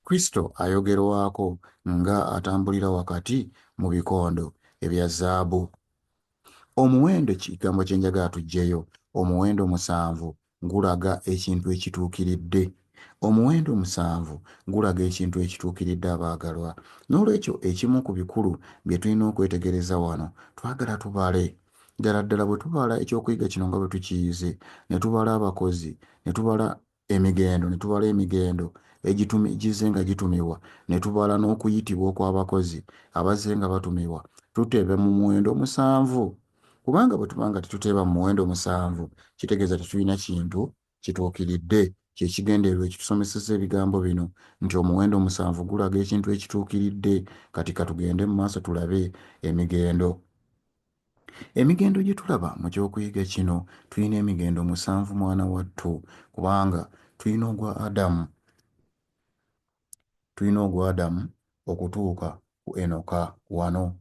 Kristo ayogerwako nga atambulira wakati mu bikondo ebya zaabu. Omuwendo kigambo kyenjagala tuggyeyo. Omuwendo 7 gulaga ekintu ekituukiridde. Omuwendo 7 gulaga ekintu ekituukiridde abaagalwa. N'olwekyo ekimu ku bikulu bye tulina okwetegereza wano, twagala tubale ddala bwe tubala ekyokuyiga kino nga bwe tukiyize, ne tubala abakozi, ne tubala emigendo egize nga gitumibwa, ne tubala n'okuyitibwa okw'abakozi abazze nga batumibwa, tuteebe mu muwendo 7. Kubanga bwe tuba nga tetuteeba mu muwendo 7 kitegeeza tetulina kintu kituukiridde. Kyekigendererwa ekitusomeseza ebigambo bino nti omuwendo 7 gulaga ekintu ekituukiridde. Kati katugende mu maaso tulabe emigendo. Emigendo gye tulaba mu kyokuyiga kino, tulina emigendo 7 mwana wattu, kubanga tulina ogwa Adamu okutuuka ku Enoka wano.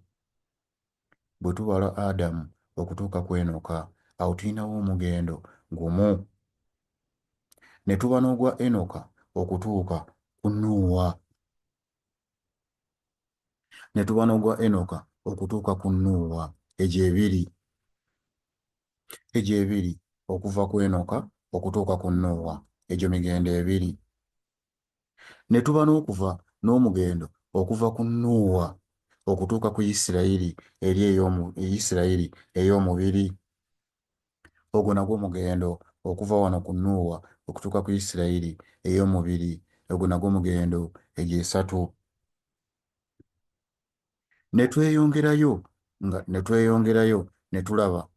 Bwe tubala Adamu okutuuka ku Enoka, awo tulinawo omugendo gumu. Ne tuba n'ogwa Enoka okutuuka ku Nuuwa. Ne tuba n'ogwa Enoka okutuuka ku Nuuwa. Egyo ebiri. egyo ebiri okuva ku Enoka okutuuka ku Nuuwa, egyo migendo ebiri. Ne tuba n'okuva n'omugendo okuva ku Nuuwa okutuuka ku Isirayiri Isirayiri ey'omubiri, ogwo nagwo mugendo okuva wano ku Nuuwa okutuuka ku Isirayiri ey'omubiri, ogwo nagwo mugendo egyo esatu. Ne tweyongerayo ne tulaba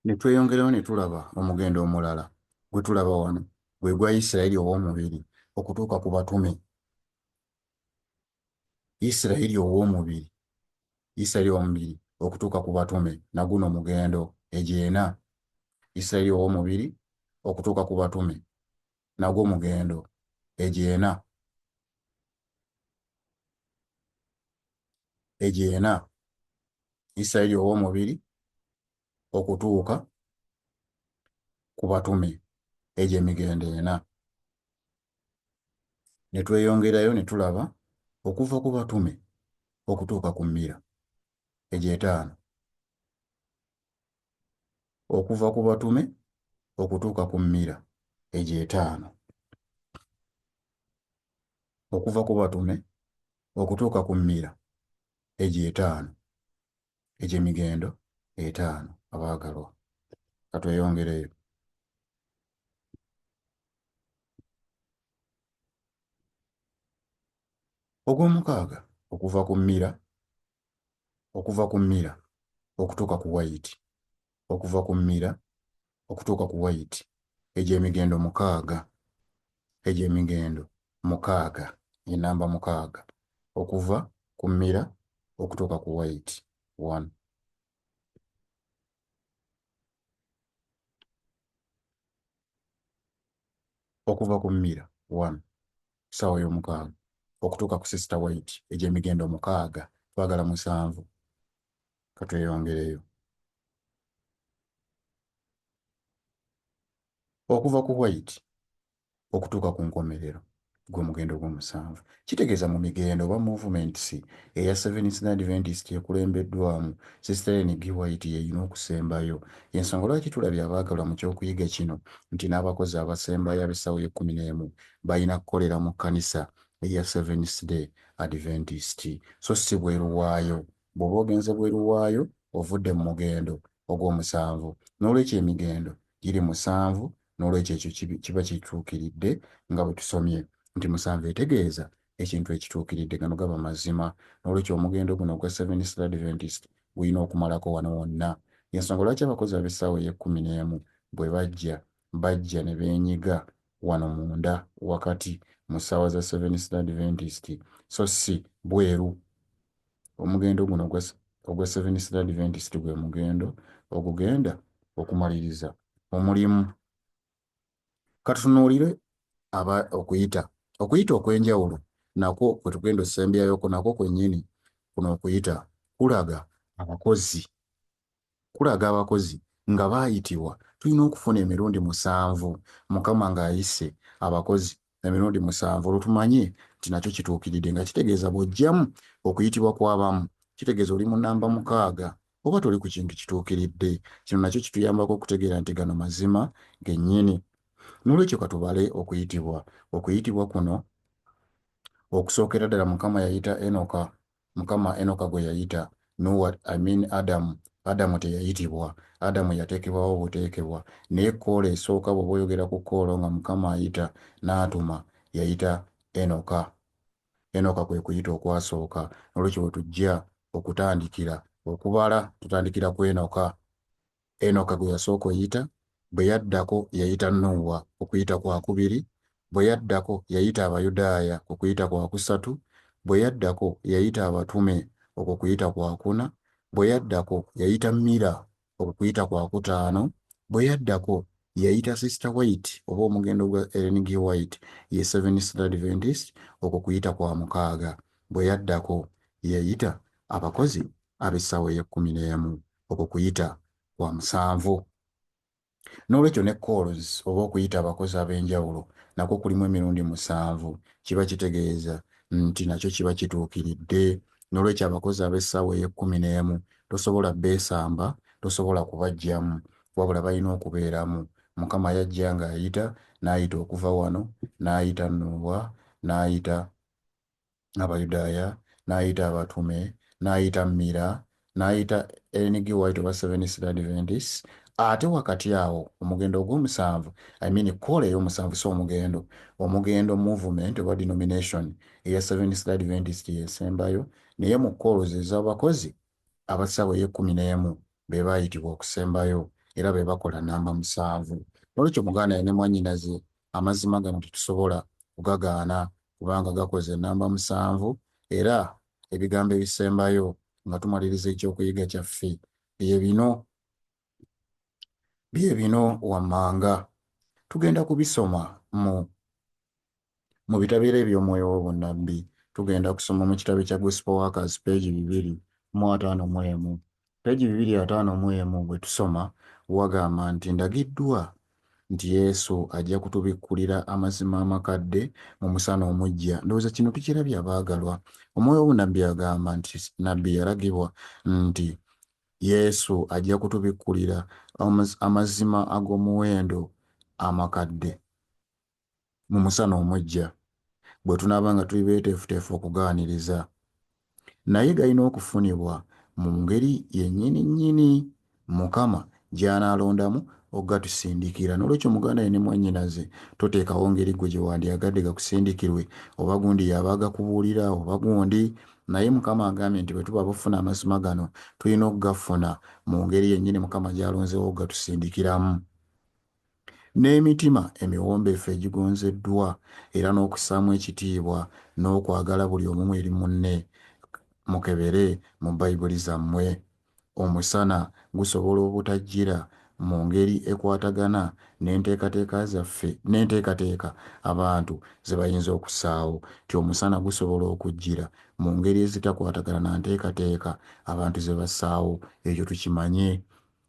ne tulaba omugendo omulala gwe tulaba wano gwe gwa Isirayiri ow'omubiri okutuuka ku batume. Isirayiri ow'omubiri okutuuka ku batume naguno mugendo egyo ena. Isirayiri ow'omubiri okutuuka ku batume nagwo mugendo egyo ena. Egyo ena Isirayiri ow'omubiri okutuuka ku batume, egyo emigendo ena. Ne tweyongerayo ne tulaba okuva ku batume okutuuka ku mmira, egyo etaano. Okuva ku batume okutuuka ku mmira, egyo etaano. Okuva ku batume okutuuka ku mmira, egyo etaano. Egyo emigendo etaano abaagalwa. Katweyongereyo. Ogw'omukaaga okuva ku mmira okutuuka ku wayiti, okuva ku mmira okutuuka ku wayiti, egyo emigendo mukaaga. Egyo emigendo mukaaga, enamba mukaaga okuva ku mmira okutuuka ku wayiti 1. Okuva ku mmira 1 ssaawa y'omukaaga okutuuka ku sister white, egyo emigendo mukaaga, twagala 7. Katweyongereyo. Okuva ku white okutuuka ku nkomerero gwe mugendo gw'omusanvu. Kitegeeza mu migendo oba movements eya Seventh Day Adventist ekulembeddwamu Sister Ellen G. White yeyina okusembayo. Ensonga lwaki tulabye abaagalwa mu kyokuyiga kino nti n'abakozi abasembayo ab'essawa y'e11 balina kukolera mu kkanisa eya Seventh Day Adventist, so si bweru waayo. Bw'oba ogenze bweru waayo ovudde mu mugendo ogw'omusanvu. N'olwekyo emigendo giri 7, n'olwekyo ekyo kiba kituukiridde nga bwe tusomye nti 7 etegeeza ekintu ekituukiridde. Gano gaba mazima. N'olwekyo omugendo guno ogwa Seventh Day Adventist gulina okumalako wano wonna. Ensonga lwaki abakozi ab'essaawa ey'e11 bwe bajja ne beenyiga wano munda wakati mu ssaawa za Seventh Day Adventist, so si bweru. Omugendo guno ogwa Seventh Day Adventist gwe mugendo ogugenda okumaliriza omulimu. Katutunuulire okuyita okw'enjawulo nakwo kwe tugenda okusembyayo nako kwennyini. Kuno okuyita kulaga abakozi nga baayitibwa. Tulina okufuna emirundi 7 Mukama ng'ayise abakozi emirundi 7 olwo tumanye nti nakyo kituukiridde, nga kitegeeza bw'ojjamu okuyitibwa kw'abamu kitegeeza oli mu nnamba 6 oba toli ku kintu kituukiridde. Kino nakyo kituyambako okutegeera nti gano mazima gennyini. N'olwekyo katubale okuyitibwa kuno okusookera ddala Mukama yayita Enoka. Mukama Enoka gwe yayita Adamu teyayitibwa. Adamu yateekebwawo obuteekebwa, naye koola esooka bw'oba oyogera ku koolo nga Mukama ayita n'atuma yayita Enoka. Enoka kwe kuyita okwasooka. N'olwekyo bwe tujja okutandikira okubala tutandikira ku Enoka. Enoka gwe yasooka oyita, bwe yaddako yayita Nuuwa okuyita kwa 2, bwe yaddako yayita Abayudaaya okuyita kwa 3, bwe yaddako yayita abatume okuyita kwa 4, bwe yaddako yayita Mira okuyita kwa 5, bwe yaddako yayita Sister White oba omugendo gwa Ellen G. White ye Seventh Day Adventist okuyita kwa 6, bwe yaddako yayita abakozi ab'essaawa ey'e11 okwo kuyita kwa 7. N'olwekyo ne calls oba okuyita abakozi ab'enjawulo nakwo kulimu emirundi 7 kiba kitegeeza nti nakyo kiba kituukiridde. N'olwekyo abakozi ab'essaawa ey'e11 tosobola beesamba, tosobola kubaggyamu, wabula balina okubeeramu. Mukama yajja ng'ayita, n'ayita okuva wano, n'ayita Nuuwa, n'ayita Abayudaaya, n'ayita abatume, n'ayita Mira, n'ayita Ellen G. White oba Seventh Day Adventists. Ate wakati awo omugendo ogw'omusanvu, I mean kola ey'omusanvu so omugendo movement oba denomination eya Seventh Day Adventist yesembayo, naye mu calls ez'abakozi ab'essaawa ey'e11 be baayitibwa okusembayo era be bakola namba 7. N'olwekyo muganda ne mwannyinaze amazima gano tetusobola kugagaana kubanga gakoze namba 7 era ebigambo ebisembayo nga tumaliriza ekyokuyiga kyaffe bye bino wammanga. Tugenda kubisoma mu bitabeera eby'omwoyo w'obunnabbi. Tugenda kusoma mu kitabo kya Gospel Workers page 251. Page 251 bwe tusoma wagamba nti ndagiddwa nti Yesu ajja kutubikkulira amazima amakadde mu musana omujja. Ndowooza kino tukirabye abaagalwa. Omwoyo w'obunnabbi agamba nti nabbi yalagibwa nti Yesu ajja kutubikkulira amazima ag'omuwendo amakadde mu musana omujja bwe tunaaba nga tuli beeteefuteefu okugaaniriza, naye galina okufunibwa mu ngeri yennyini Mukama gy'anaalondamu okugatusindikira. N'olwekyo muganda ne mwannyinaze toteekawo ngeri gwe gye wandyagadde gakusindikirwe, oba gundi yaba agakubuulira oba gundi, naye Mukama agambye nti bwe tuba bufuna amazima gano tulina okugafuna mu ngeri yennyini Mukama gy'alonzeewo okugatusindikiramu. N'emitima emiwombeefu egigonzeddwa era n'okussaamu ekitiibwa n'okwagala buli omu eri munne. Mukebere mu Bayibuli zammwe. Omusana gusobola obutajjira mu ngeri ekwatagana n'enteekateeka zaffe n'enteekateeka abantu ze bayinza okussaawo, nti omusana gusobola okujjira mu ngeri ezitakwatagana na nteekateeka abantu ze bassaawo. Ekyo tukimanye.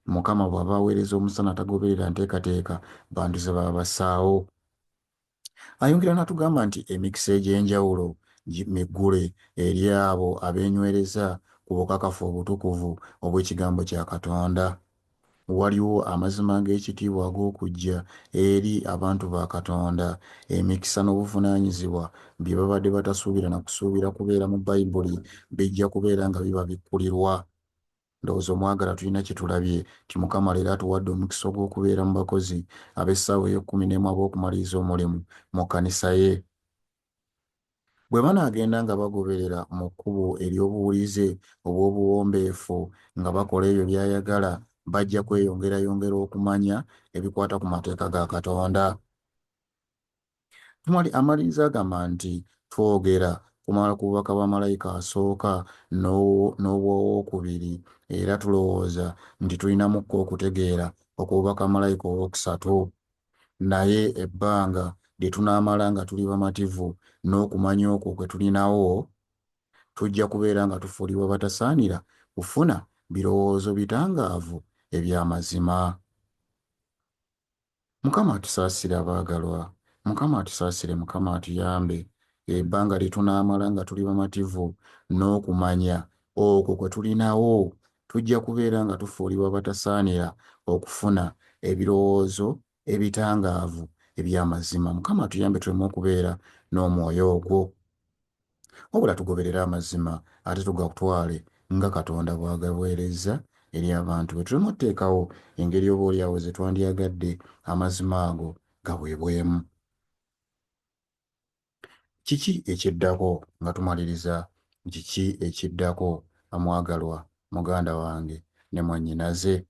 Mukama bw'aba aweereza omusana tagoberera nteekateeka bantu ze baba bassaawo. Ayongera n'atugamba nti emikisa egy'enjawulo miggule eri abo abeenywereza ku bukakafu obutukuvu obw'ekigambo kya Katonda. Waliwo amazima g'ekitiibwa ag'okujja eri abantu ba Katonda. Emikisa n'obuvunaanyizibwa bye babadde batasuubira na kusuubira kubeera mu Bayibuli bijja kubeera nga biba bikkulirwa. Ndowooza omwagala tulina kye tulabye nti Mukama leero atuwadde omukisa ogw'okubeera mu bakozi ab'essaawa ey'e11 ab'okumaliriza omulimu mu kkanisa ye. Bwe banaagenda nga bagoberera mu kkubo ery'obuwulize obw'obuwombeefu nga bakola ebyo by'ayagala, bajja kweyongera okumanya ebikwata ku mateeka ga Katonda. Amaliriza agamba nti twogera kumala ku bubaka bwa malayika asooka n'obw'owookubiri era tulowooza nti tulinamukko okutegeera okubaka malayika owookusatu. Naye ebbanga lye tunaamala nga tuli bamativu n'okumanya okwo kwe tulinawo, tujja kubeera nga tufuulibwa batasaanira kufuna birowoozo bitangaavu eby'amazima. Mukama atusaasire abaagalwa. Mukama atusaasire, Mukama atuyambe. Ebbanga lye tunaamala nga tuli bamativu n'okumanya okwo kwe tulinawo, tujja kubeera nga tufuulibwa batasaanira okufuna ebirowoozo ebitangaavu eby'amazima. Mukama atuyambe tuleme okubeera n'omwoyo ogwo, wabula tugoberere amazima ate tugatwale nga Katonda bw'agaweereza eri abantu be. Tuleme oteekawo engeri oba oliawo ze twandyagadde amazima ago gaweebwemu. Kiki ekiddako nga tumaliriza? Kiki ekiddako amwagalwa muganda wange ne mwannyinaze?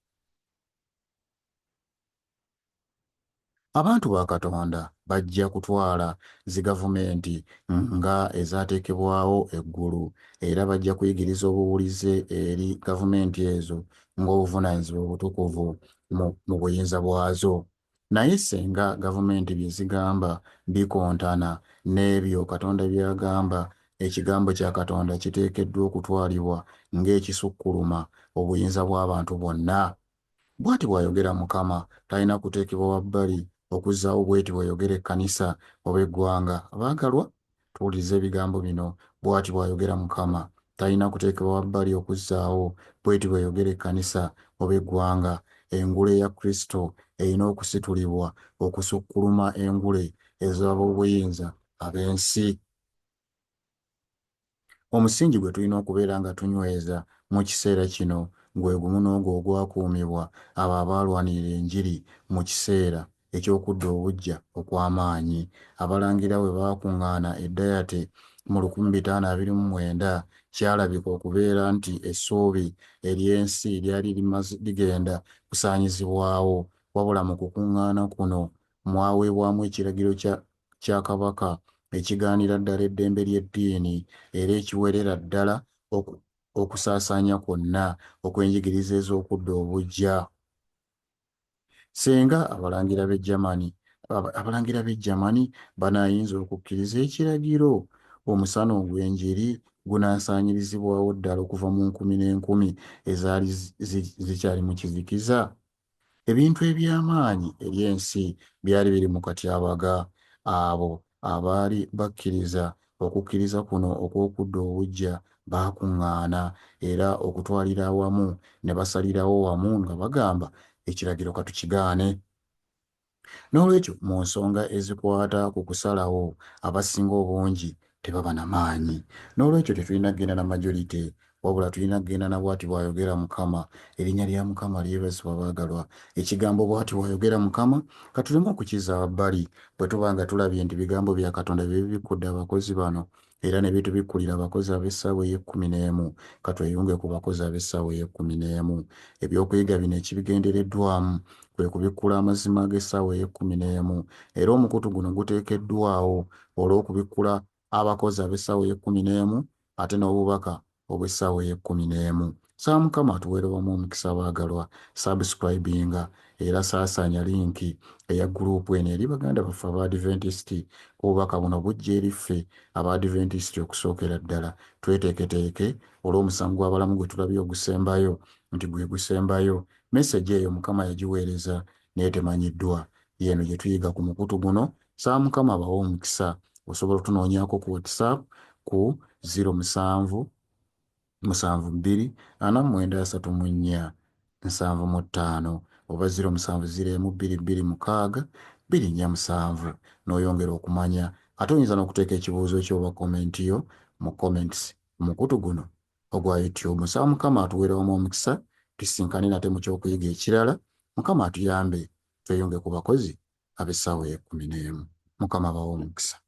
Abantu ba Katonda bajja kutwala zi gavumenti nga ezaateekebwawo eggulu era bajja kuyigiriza obuwulize eri gavumenti ezo ng'obuvunaanyizibwa obutukuvu mu buyinza bwazo. Naye senga gavumenti bye zigamba bikontana n'ebyo Katonda by'agamba, ekigambo kya Katonda kiteekeddwa okutwalibwa ng'ekisukkuluma obuyinza bw'abantu bonna. Bw'ati bw'ayogera Mukama, talina kuteekebwa wabbali okuzzaawo bw'eti bw'ayogera ekkanisa oba eggwanga. Abaagalwa, tuwulirize ebigambo bino. Bw'ati bw'ayogera Mukama, talina kuteekebwa wabbali okuzzaawo bw'eti bw'ayogera ekkanisa oba eggwanga. Engule ya Kristo erina okusitulibwa okusukkuluma engule ez'ab'obuyinza ab'ensi. Omusingi gwe tulina okubeera nga tunyweza mu kiseera kino gwe gumu n'ogwo ogwakuumibwa abo abaalwanirira enjiri mu kiseera eky'okudda obuggya okw'amaanyi. Abalangira bwe baakuŋŋaana e Dayate mu 1529, kyalabika okubeera nti essuubi ery'ensi lyali ligenda kusaanyizibwawo, wabula mu kukuŋŋaana kuno mwaweebwamu ekiragiro kya Kabaka ekigaanira ddala eddembe ly'eddiini era ekiwerera ddala okusaasaanya kwonna okw'enjigiriza ez'okudda obuggya. Singa abalangira b'e Germany banaayinza okukkiriza ekiragiro, omusana ogw'enjiri gunaasaanyirizibwawo ddala okuva mu nkumi n'enkumi ezaali zikyali mu kizikiza. Ebintu eby'amaanyi eri ensi byali biri mu katyabaga. Abo abaali bakkiriza okukkiriza kuno okw'okudda obuggya baakuŋŋaana era okutwalira awamu ne basalirawo wamu nga bagamba ekiragiro katukigaane. N'olwekyo mu nsonga ezikwata ku kusalawo, abasinga obungi tebaba na maanyi. N'olwekyo tetulina kgenda na majority, wabula tulina kgenda na bw'ati bw'ayogera Mukama. Erinnya lya Mukama lyebazibwa baagalwa. Ekigambo bw'ati bw'ayogera Mukama katuleme okukizza bbali bwe tuba nga tulabye nti bigambo bya Katonda bye bibikkudde abakozi bano era ne bitubikkulira abakozi ab'essaawa ey'e11. Katweyunge ku bakozi ab'essaawa ey'e11. Ebyokuyiga bino ekibigendereddwamu kwe kubikkula amazima ag'essaawa ey'e11 era omukutu guno guteekeddwawo olw'okubikkula abakozi ab'essaawa ey'e11 ate n'obubaka obw'essaawa ey'e11. Saa Mukama atuweere wamu omukisa abaagalwa. Subscribinga era saasaanya linki eya guruupu eno eri baganda baffe Abadventisiti. Obubaka buno bujja eri ffe Abadventisiti okusookera ddala. Tweteeketeeke olw'omusango gw'abalamu gwe tulabye ogusembayo nti gwe gusembayo. Message eyo Mukama yagiweereza naye temanyiddwa. Yeeno gye tuyiga ku mukutu guno. Saa Mukama abawe omukisa. Osobola otunoonyaako ku WhatsApp ku 0772493475 oba 0702216247 n'oyongera okumanya. Ate oyinza n'okuteeka ekibuuzo kyo oba komenti yo mu comments mukutu guno ogwa YouTube. Saa Mukama atuweere wamu omukisa. Tusinkane nate mu kyokuyiga ekirala. Mukama atuyambe tweyunge ku bakozi ab'essaawa ey'e11. Mukama abawe omukisa.